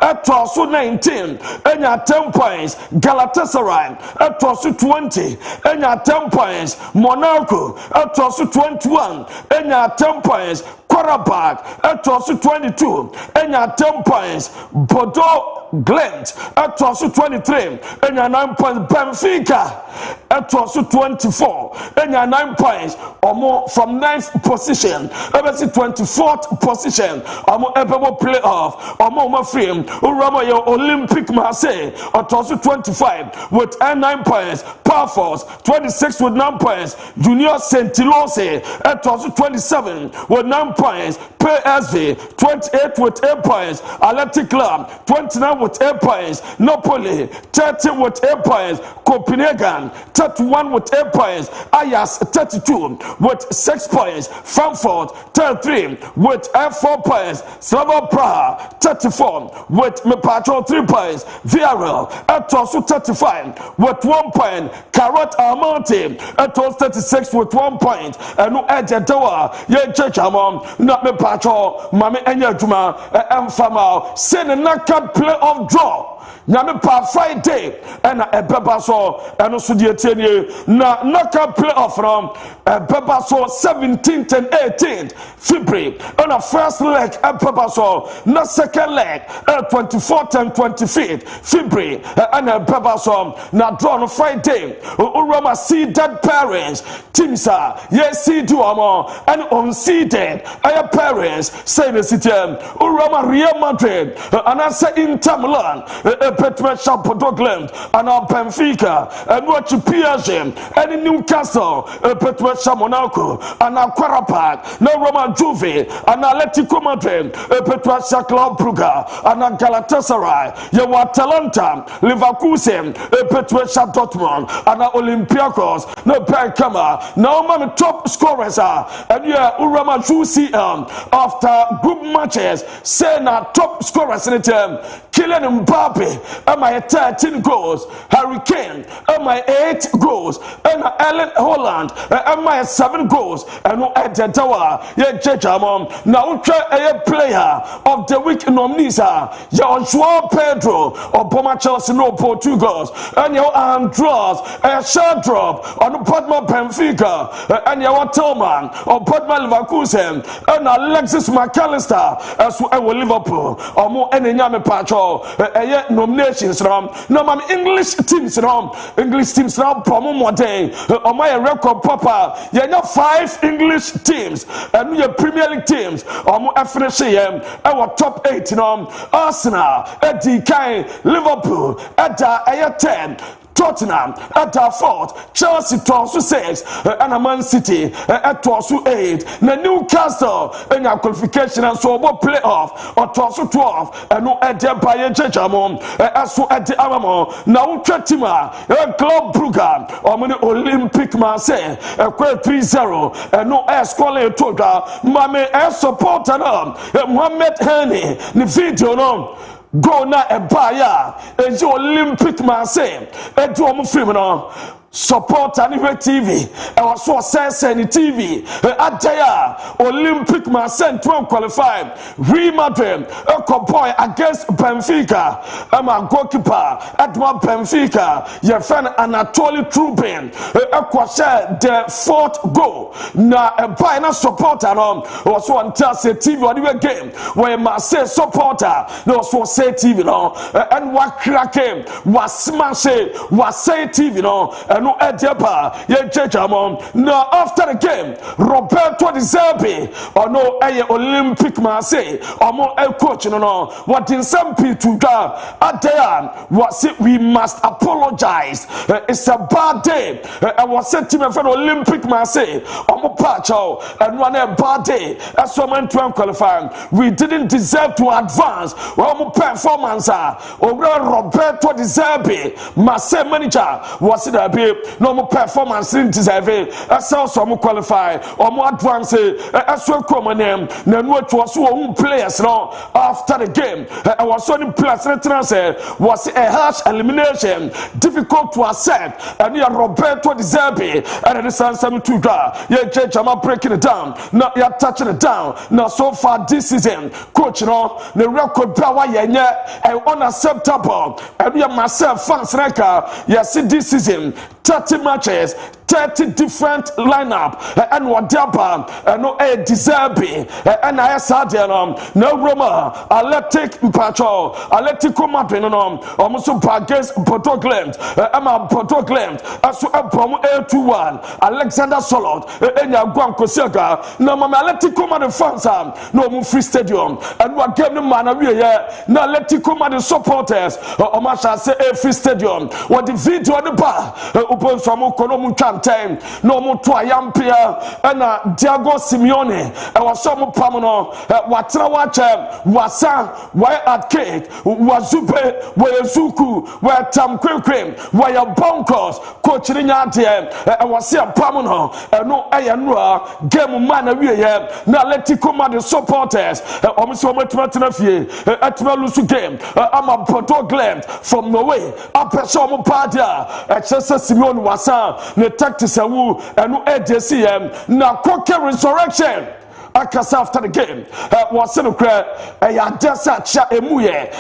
Speaker 10: at also 19 enya 10 points Galatasaray at also 20 enya 10 points Monaco at also 21 enya 10 points Qarabag at also 22 enya 10 points Bordeaux Glent at also 23 enya 9 points Benfica at also 24 enya 9 points omo from 9th position about 24th position omo ebebo playoff omo free urama your Olympic Marseille at also 25 with 9 points Parfos 26 with 9 points Junior Saint-Etienne at also 27 with 9 points PSV 28 with 8 points Athletic Club 29 with 8 points Napoli 30 with 8 points Copenhagen 31 with 8 points Ajax 32 with 6 points Frankfurt 33 with 4 points Slava Praha 34 with Mepacho 3 points Villarreal at also 35 with 1 point Carrot Almonte at also 36 with 1 point and no Ejedawa ye church among not Mepacho Mami Enyajuma Mfama send a knockout playoff draw Nyame pa Friday and a beba so and also the tenye na knockout playoff from a beba so 17th and 18th February on a first leg a beba so na second leg 24th and 25th February and a beba so na draw on Friday urama seeded parents teams are yes see do amo and unseeded our parents say the city urama Real Madrid and I say Inter Milan Petro Portland and Benfica and watch PSG and Newcastle Petro Monaco and Aquara Park no Roma Juve and Atletico Madrid Petro Club Brugge and Galatasaray you Atalanta Leverkusen Petro Dortmund and Olympiacos no Bergkamp now my top scorers are and yeah Urama UCM after group matches say na top scorers in the team Kylian Mbappe and my 13 goals Harry Kane and my 8 goals and Erling Haaland and my 7 goals and no Edetawa yeah Jejamon now a player of the week nominees are Joao Pedro or Boma Chelsea no 2 goals and your Andros a shot drop on Padma Benfica and your Tillman or Padma Leverkusen and Alexis McAllister as well Liverpool or more any Nyame Pacho nominations no English teams now promo more day on my record papa you know 5 English teams and your Premier League teams or more finish our top 8 Arsenal Eddie Kane Liverpool at 10 Tottenham at 4th, Chelsea to 6, and Man City at 8. Na Newcastle in our qualification and so what playoff or to 12 and no at the Bayern Jejamon as so at the Amamo. Now Tretima, Club Brugge or many Olympic Marseille, a 3-0 and no air squally toga. Mame air supporter Mohamed Hani, the video no. Go na ebaya eji Olympic Marseille eji omo film no support anyway TV e was so sense ni TV adaya Olympic Marseille to qualify Real Madrid boy against Benfica my goalkeeper at my Benfica your friend Anatoly Trubin share the 4th goal na buy na supporter no was one tell say TV on the game where Marseille supporter no so say TV no and what cracking was smash was say TV no no Edepa ye Jejamon now after the game Roberto Di Zerbi or no Olympic Marseille or more coach no what in some people Adean was it we must apologize it's a bad day I was sent to my friend Olympic Marseille or more pacho and one a bad day as so many to qualify we didn't deserve to advance or more performance or Roberto Di Zerbi Marseille manager was it a bit no more performance in deserve as also more qualify or more advance as well come name na no was so players no after the game I was on plus was a harsh elimination difficult to accept and you Roberto Di Zerbi and the San to draw yeah Jejama breaking it down now you're touching it down now so far this season coach no the record power unacceptable and we are myself fans yes this season 30 matches 30 different lineup and whatever no Di Zerbi and I said no Roma Athletic Pacho Atletico Madrid no almost against Portland Emma Portland as so promo 2-1 Alexander Solot enya gwan kosiaga no mama Atletico Madrid fans no MON-FRI stadium and what game no man we na Atletico Madrid supporters o ma sha say free stadium what the video on the bar upon some kono time no mo to ayampia and Diego Simeone e was some pamono watra wache wasa why at cake wazupe wazuku where tam kwem where bonkers coach ni nyate e was a pamono no ayanua game man we na Atletico Madrid supporters omo matena fie atma lusu game ama Portland from Norway apesa omo padia Chelsea Simeone wasa ne tactics awu enu AJCM na koke resurrection akasa after the game was no cry ya desa cha emuye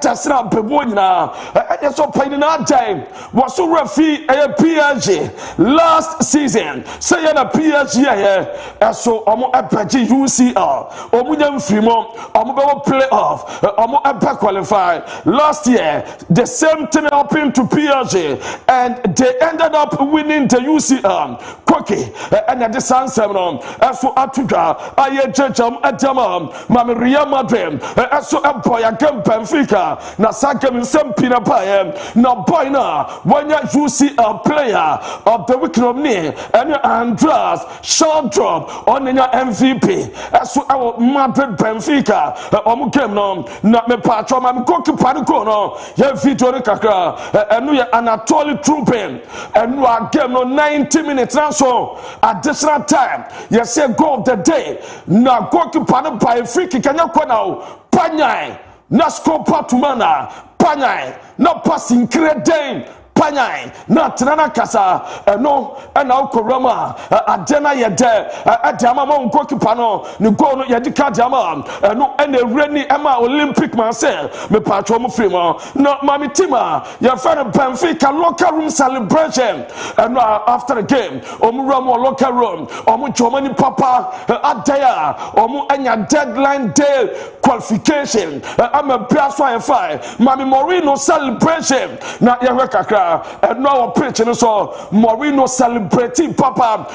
Speaker 10: desa bebo nyina e so pain na time was so refi PSG last season say na PSG here so omo epaji UCL omo nyam frimo omo be playoff omo epa qualify last year the same thing happened to PSG and they ended up winning the UCL Koke and the San Simon so atuga ye checham atama mame Real Madrid eso boy agam Benfica na sagam nsem pina pae na boy na wanya UCL player of the week nominee and Andreas Shaldrop on MVP eso Madrid Benfica omu game no na me patro ma me goalkeeper no ye video no kakra enu ye Anatoly Trubin enu a game no 90 minutes na so additional time you say goal of the day na goalkeeper no by free kick anya kona panyai na score patumana panyai na passing creden panyai na tenana kasa no na ukorama adena yede adiama ma goalkeeper no ni goal no yedi ka diama no na reni ema Olympic man say me patro mo free mo no mami tima ya fan Benfica locker room celebration and after the game omuramo locker room omu Germany papa adaya omu anya deadline day qualification am a piaso FI mami Morino celebration na ya kakra and now pitch and so Morino celebrating papa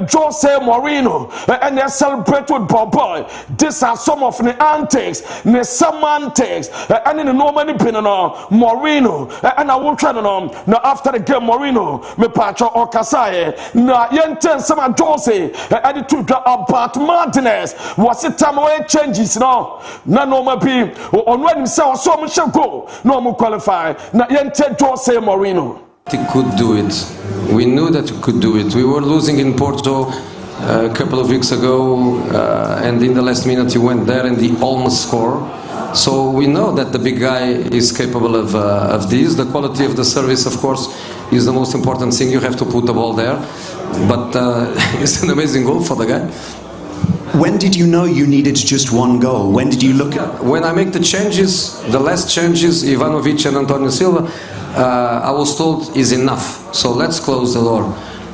Speaker 10: Jose Morino and they celebrate with boy. These are some of the antics, the semantics, and in the Normandy Pinano, Morino, and I will try to know now after the game Morino, me patcho or Kasaye, na yenten sama Jose, and to about Martinez was it time away changes no normal be on when himself so much go no more qualify na yenten Jose Morino.
Speaker 11: He could do it. We knew that he could do it. We were losing in Porto a couple of weeks ago, and in the last minute he went there and he almost scored. So we know that the big guy is capable of this. The quality of the service, of course, is the most important thing. You have to put the ball there. But it's an amazing goal for the guy.
Speaker 12: When did you know you needed just one goal? When did you look at...
Speaker 11: When I make the changes, the last changes, Ivanovic and Antonio Silva, I was told is enough. So let's close the door.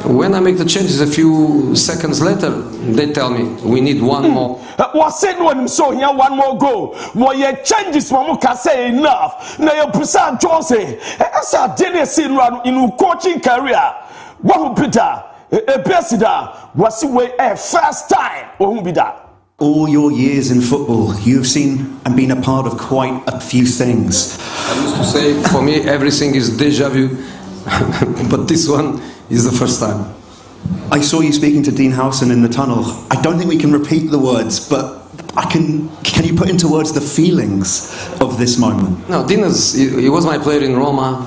Speaker 11: When I make the changes a few seconds later, they tell me we need one more.
Speaker 10: Was it when so here one more goal? What your changes Mamuka say enough? Now you present Jose as I didn't see run in coaching career. What would be that? A Besida was a first time or who be that?
Speaker 12: All your years in football, you've seen and been a part of quite a few things.
Speaker 11: I used to say, for me, everything is deja vu, but this one is the first time.
Speaker 12: I saw you speaking to Dean Howson in the tunnel. I don't think we can repeat the words, but can you put into words the feelings of this moment?
Speaker 11: No, Dean he was my player in Roma.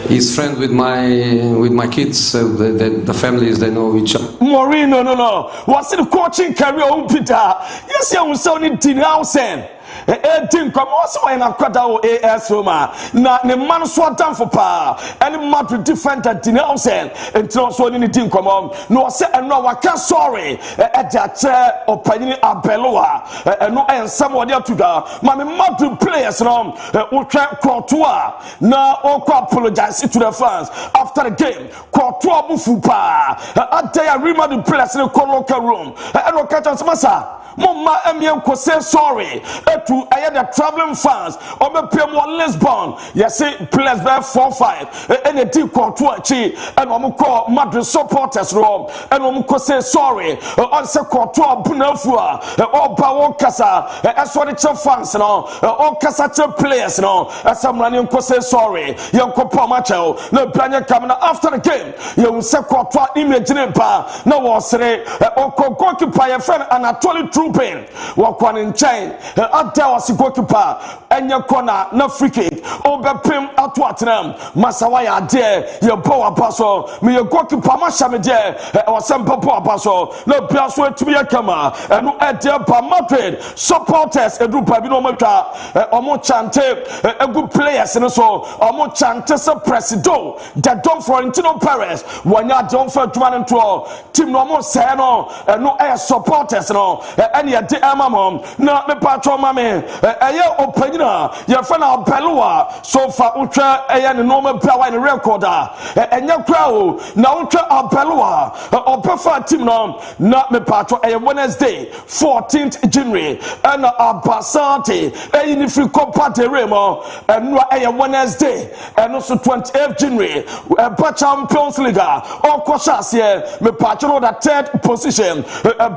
Speaker 11: He's friend with my kids, the families, they know each other.
Speaker 10: Morino, no. What's the coaching career, Peter? Yes, you was only Dean Howson. Edin come also in a quarter AS Roma. Na ne man so down for pa. Any Madrid defender Dean Howson until so any team come on. No say and no waka sorry. Eja opinion abeloa. And no and somebody to da. My Madrid players no ultra Courtois. Na oko apologize to the fans after the game. Courtois bufu pa. Adaya Real Madrid players in the locker room. And no catch us massa. Mama Emiem ko say sorry to the traveling fans or me pay more Lisbon. Yes, say players by 4-5 and the team called to achieve and we call Madrid supporters room and we ko say sorry on say call to Bunafua or Bawo Kasa as what the fans no all Kasa players no as some running ko say sorry you ko Pamacho no plan coming after the game you say call to image pa no was say or goalkeeper your friend Anatoly Trubin wakwan in chain ata wasi goalkeeper enya corner na free kick obepem ato atenam masawa ya de ye power paso me ye goalkeeper masha me de wasem power paso no biaso etumi yakama enu ede ba Madrid supporters edu pa bi no matwa omo chante egu players no so omo chante se presido the Don Florentino Perez wanya don for dwan nto team no mo say no enu supporters no any de amamom na me patro mame eye opanyin Bina, your friend Abelua, so far Ultra and normal power and recorder, and your crowd, now Ultra Abelua, or prefer team not me patro a Wednesday, 14th January, and Abasante, and if you compare the Remo, and a Wednesday, and also 28th January, a Champions League, or Koshasia, me patro the 3rd position,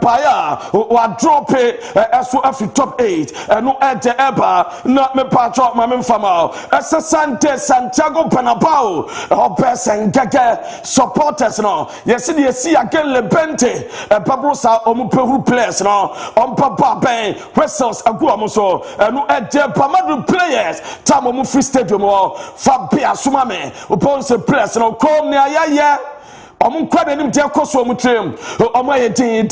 Speaker 10: Baya, or drop it as well as top 8, and no at the Eba, not me patro, my Fama, as a Santiago Panabao, or Bess and Gaga supporters now. Yes, you see again Lebente, Pabrosa, Omuperu players now, on Papa Ben, Wessels, Aguamoso, and no at the Pamadu players, MON-FRI Stadium or Fabia Sumame, upon the players now, come near ya. I'm quite a dear Cosso Mutrim, or my din,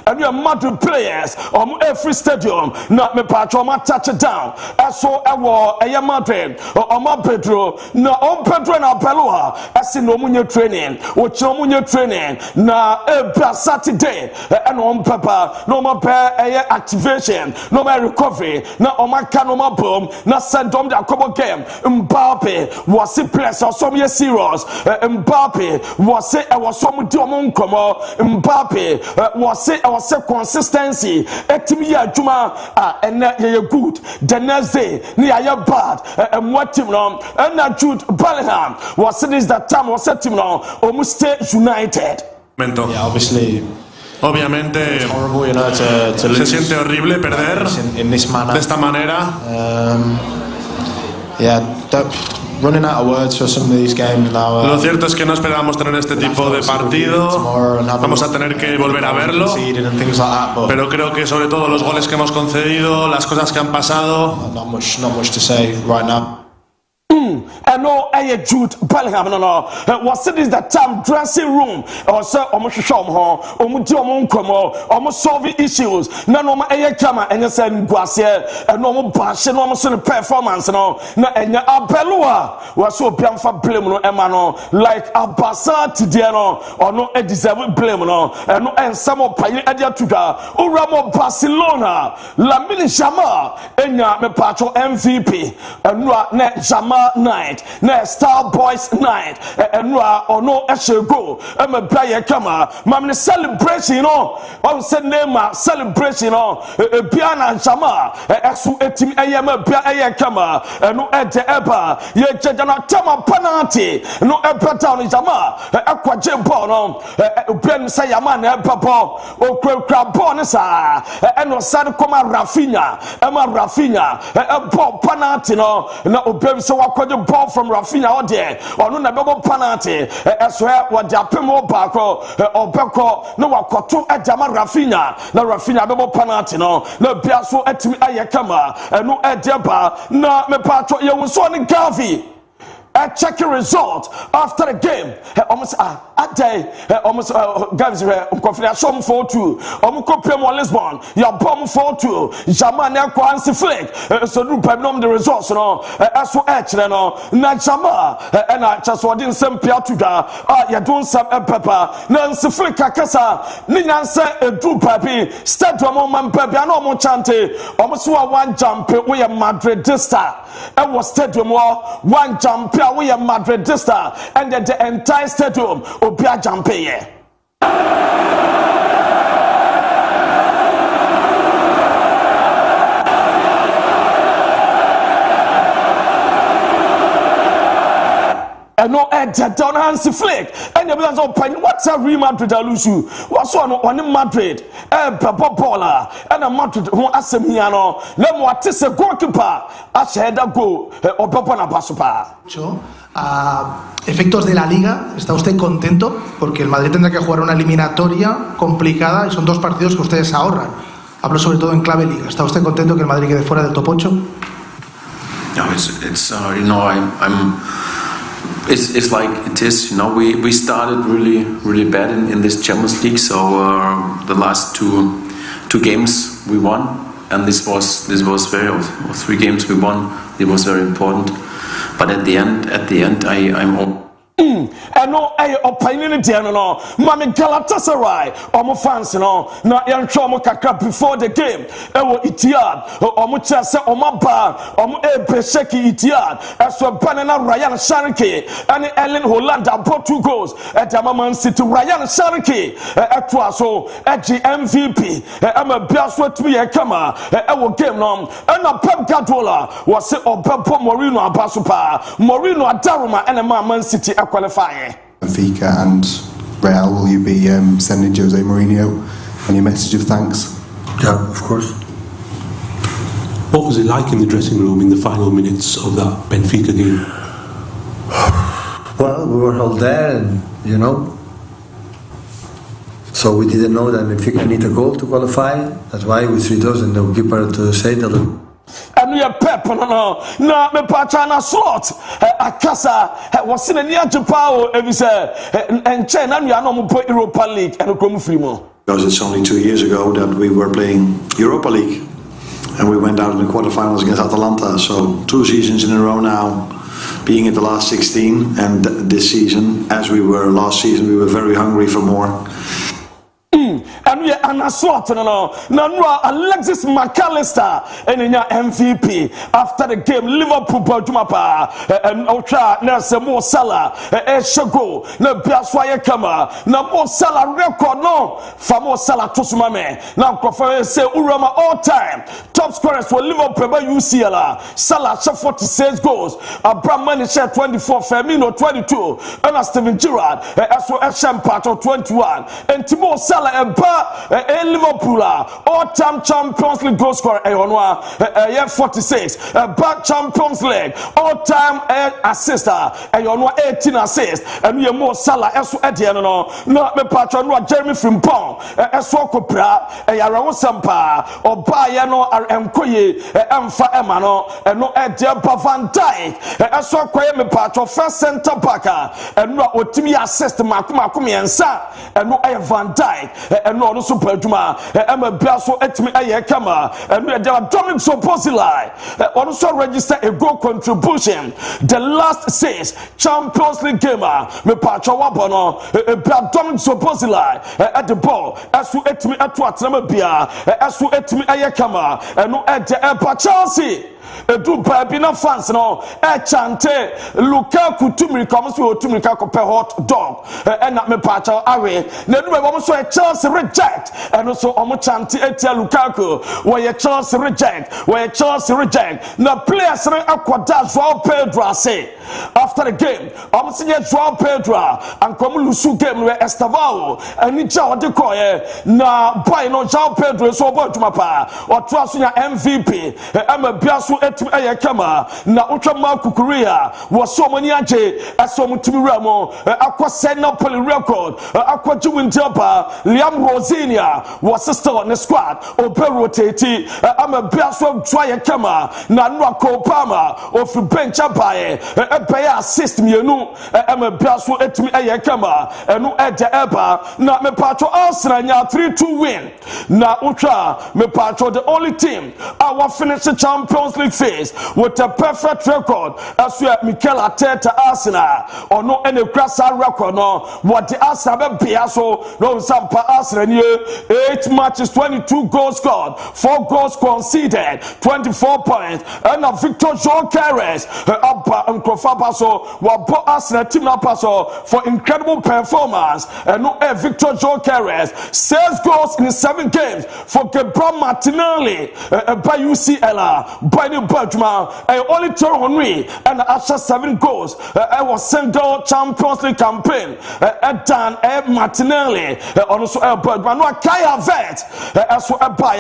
Speaker 10: and your Madrid players on MON-FRI Stadium, not me patron, my touchdown. I saw a war, a Madrid, or my Pedro, no on Pedro and Abelua, I see no munio training, which no munio training, na a Saturday, and on Papa, no more pair activation, no more recovery, no on my canoma boom, not send on the couple game, Mbappe was a place or some years serious. Mbappe was say I was some diamond como Mbappe was say I was consistency etimi ya juma and you good the next day near your bad and what team now and Jude Bellingham was this that time was set team now almost United.
Speaker 13: Yeah, obviamente se siente horrible perder de esta manera.
Speaker 14: Running out of words for some of these games now.
Speaker 13: Lo cierto es que no esperábamos tener este tipo de partido. Vamos a tener que volver a verlo. Pero creo que sobre todo los goles que hemos concedido, las cosas que han pasado.
Speaker 14: Not much to say right now.
Speaker 10: And no, I Jude Bellingham, no. Was it is that time dressing room or so almost show home, almost solving issues. No, my camera and you said Guasia, and no more bash, and almost in performance, no. And your Abelua was so pian for blame, no, Emano, like Abasa Tidiano, or no, a deserved blame, no, and no, and some of Pay Edia Tuga, Uramo Barcelona, La Mini Jama, and ya me patro MVP, and no, Jama night. Na Star Boys night and or no go I'm a player camera mam celebration on said name celebration piano Shama exu etim ayama bia camera no at the eba ye jana tama penalty no eba town Shama akwaje ball no ben say yama na eba ball o kra ball sa and no sad koma Rafinha a ball penalty no na obebi so akwaje ball from Rafinha or there, or no double penalty, as well what Japimo Bako or Beko, no one to a Jama Rafinha, no Rafinha double penalty, no Piasso at me Ayakama, and no Edeba, no me patro, you was on in Gavi. A check your result after the game. Almost a day, almost guys, confidence 4-2. Almost Lisbon, your bomb 4-2. Jamana Kwansi Flick. So do problem the results, no. As for no. Najama, and I just didn't send Piatuga. You don't some pepper. Nancy Flick Kakasa, Ninansa, a drew papi, Stadium on Pepe, and almost chante. Almost one jump, we are Madridista. And was Stadium one jump. We are Madridista, and then the entire stadium will be a jump here. And no edge down Hansi Flick, and the others open. What's a Real Madrid alusu? What's one in Madrid? Papola, and a Madrid who Asemiano. Let what is a goalkeeper. I said a go or Papana Pasupa.
Speaker 15: Efectos de la Liga, ¿está usted contento? Porque el Madrid tendrá que jugar una eliminatoria complicada y son 2 partidos que ustedes ahorran. Hablo sobre todo en clave Liga. ¿Está usted contento que el Madrid quede fuera del top 8?
Speaker 16: No, it's you know, it's like it is, you know, we started really bad in this Champions League, so the last two games we won, and this was very, or 3 games we won. It was very important, but at the end I'm
Speaker 10: Eno opinion dear no Mami Galatasaray omo fans no na yɛnhwɛ omo kakra before the game ewo Etihad omo kyerɛ omo ba omo ebesheki Etihad eso banana Ryan Sharky and Ellen Holland brought 2 goals at Man City. Ryan Sharky at so at the MVP I'm a best to be a camera ewo game no and a Pep Guardiola was say Obepo Mourinho abasupa Mourinho adaruma and a Man City qualify.
Speaker 2: Benfica and Real, will you be sending Jose Mourinho any message of thanks?
Speaker 17: Yeah, of course. What was it like in the dressing room in the final minutes of that Benfica game?
Speaker 18: Well, we were all there, and so we didn't know that Benfica need a goal to qualify. That's why we threw those and the keeper to say that.
Speaker 10: And we are pep no me patana slot akasa was in near Japan every say and China we are no Europa League and come free more.
Speaker 19: Because it's only 2 years ago that we were playing Europa League and we went out in the quarterfinals against Atalanta. So 2 seasons in a row now, being in the last 16, and this season, as we were last season, we were very hungry for more.
Speaker 10: And we are an assault no Alexis McAllister and MVP after the game Liverpool Bajumapa and Ocha Nelson Mo Salah Shago na Biaswaya Kama na Mo Salah record no for Mo Salah Tosumame now Crawford say Urama all time top scorers for Liverpool by UCL Salah 46 goals Abraham share 24 Firmino 22 and Steven Gerrard as well as Champato 21 and Timo Salah Liverpool all-time Champions League goal scorer 46 back Champions League all-time assist 18 assists and we more Salah eso ediano no me patron no Jeremy Frimpong eso kopra yarawo sampa obaye no enkoye emfa ema no no edia Van Dijk eso koye me patron first center back no otimi assist makoma ensa no Van Dijk no super juma Emma Biaso etimi aye kama and there are Dominic Szoboszlai also register a goal contribution the last 6 Champions League gamer me patcho wabono Dominic Szoboszlai at the ball asu etimi atu atrama bia asu etimi aye kama no at the Chelsea edu baby na fans no chante Lukaku tumiri come so tumiri ka ko hot dog na me patcho awe na du be so Chelsea reject and also omo chante etia Lukaku where Chelsea reject na players re akwada Joao Pedro say after the game omo sinye Joao Pedro and come lusu game where Estavao and ni ja ode koye na boy no Joao Pedro so boy tumapa o to aso nya MVP ama biaso etim ayakama na utwa Kukurea was so many age aso mutumi ramo akwa set Napoli record akwa Juventus Liam Rosinia was still on the squad obe rotate ama biaso try kama na no Kopama of bench abaye e assist mienu ama biaso etimi ayakama enu eja eba na me patro Arsenal nya 3-2 win na utwa me patro the only team our finish the Champions League phase with a perfect record as we Mikel Arteta Arsenal or no any crasa record no what the Arsenal be so no sampa Arsenal 8 matches 22 goals scored 4 goals conceded 24 points and a Victor Gyökeres and Krofabaso what Arsenal team up for incredible performance and no Victor Gyökeres 6 goals in 7 games for Gabriel Martinelli by UCL by the Bergman only turn on me and after 7 goals I was single Champions League campaign Dan Martinelli also Bergman no Kai Havertz as well by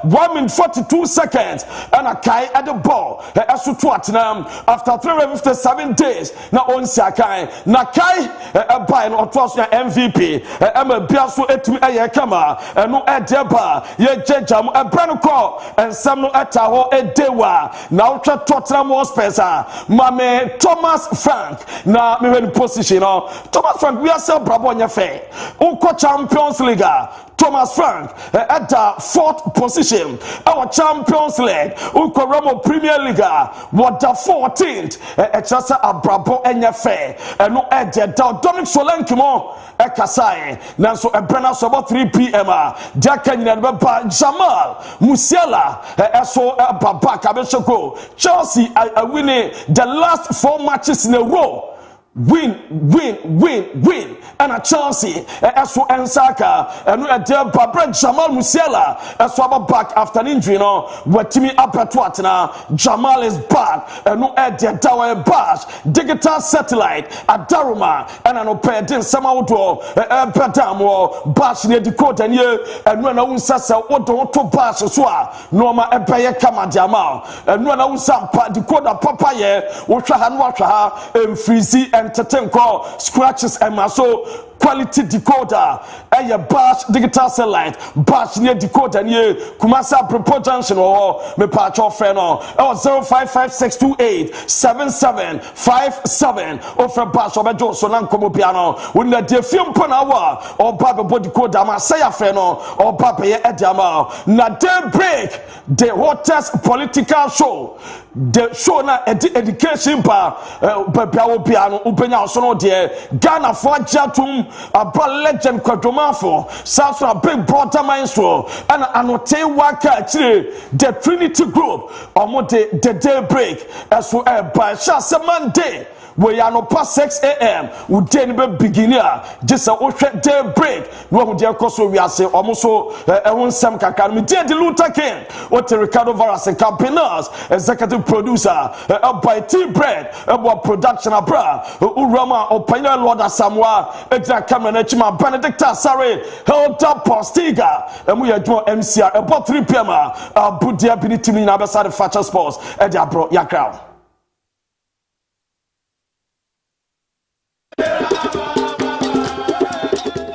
Speaker 10: 1 minute 42 seconds and a Kai at the ball as to Tottenham after 357 days na on Sakai na Kai by no trust MVP Emma Biaso etimi ayekama no edeba ye jejam Branco and some no ataho edewa na ultra Tottenham Hotspurs mame Thomas Frank na me in position Thomas Frank we are sell brabo nya fe unko Champions League Thomas Frank at the 4th position. Our Champions League, Ukoramo Premier League, what the 14th, Echasa Abrabo Enyafe, and no Edge, Dominic Solenkimo, Ekasai, Nanso Ebrana Sobo 3 p.m. Jakan Jamal Musiala, Eso Babak Abeshoko, Chelsea are winning the last 4 matches in a row. Win, and a Chelsea, Eso Ensaka, and we are there, Babra Jamal Musiala, Eso back after an injury, no, where Timmy Apatwatna, Jamal is back, and no Edia Tower Bash, Digital Satellite, at Daruma, and an Opedin Samauto, Pedamo, Bash near Dakota, and when I was Sasa, Otto Bash, Swa, Norma Empire Kamadiama, and when I was Sampa, Dakota Papaye, Washahan Washaha, and Freezy and Tatenko, Scratches and Maso. Quality decoder, a Bash digital satellite, Bash near decoder near Kumasa Propo Junction or me patcho feno 0556287757 offer Bash or Johnson and Como Piano when the film panawa or Baba body decoder Masaya feno or Papa Edama na daybreak the hottest political show. The show na education pa Papa Piano Upenya Sono de Ghana for Jatum a legend Quadomafo, South a big brother maestro, and anote waka the Trinity Group, or more the daybreak, as well by Shasa Monday. We are no past 6 a.m. We didn't begin here. Just a ocean daybreak. No one dear Coso, we are saying almost so. I want some Kakan. We did the Luther King. What the Ricardo Varas and campaigners, executive producer, by Tea Bread, about production abra, Urama, or Pioneer Lord Samoa, exact camera, Benedicta, sorry, held up Postiga, and we are doing MCR about 3 p.m. Budia Binitimi, Abasada Fatcher Sports, and Abro Yakra.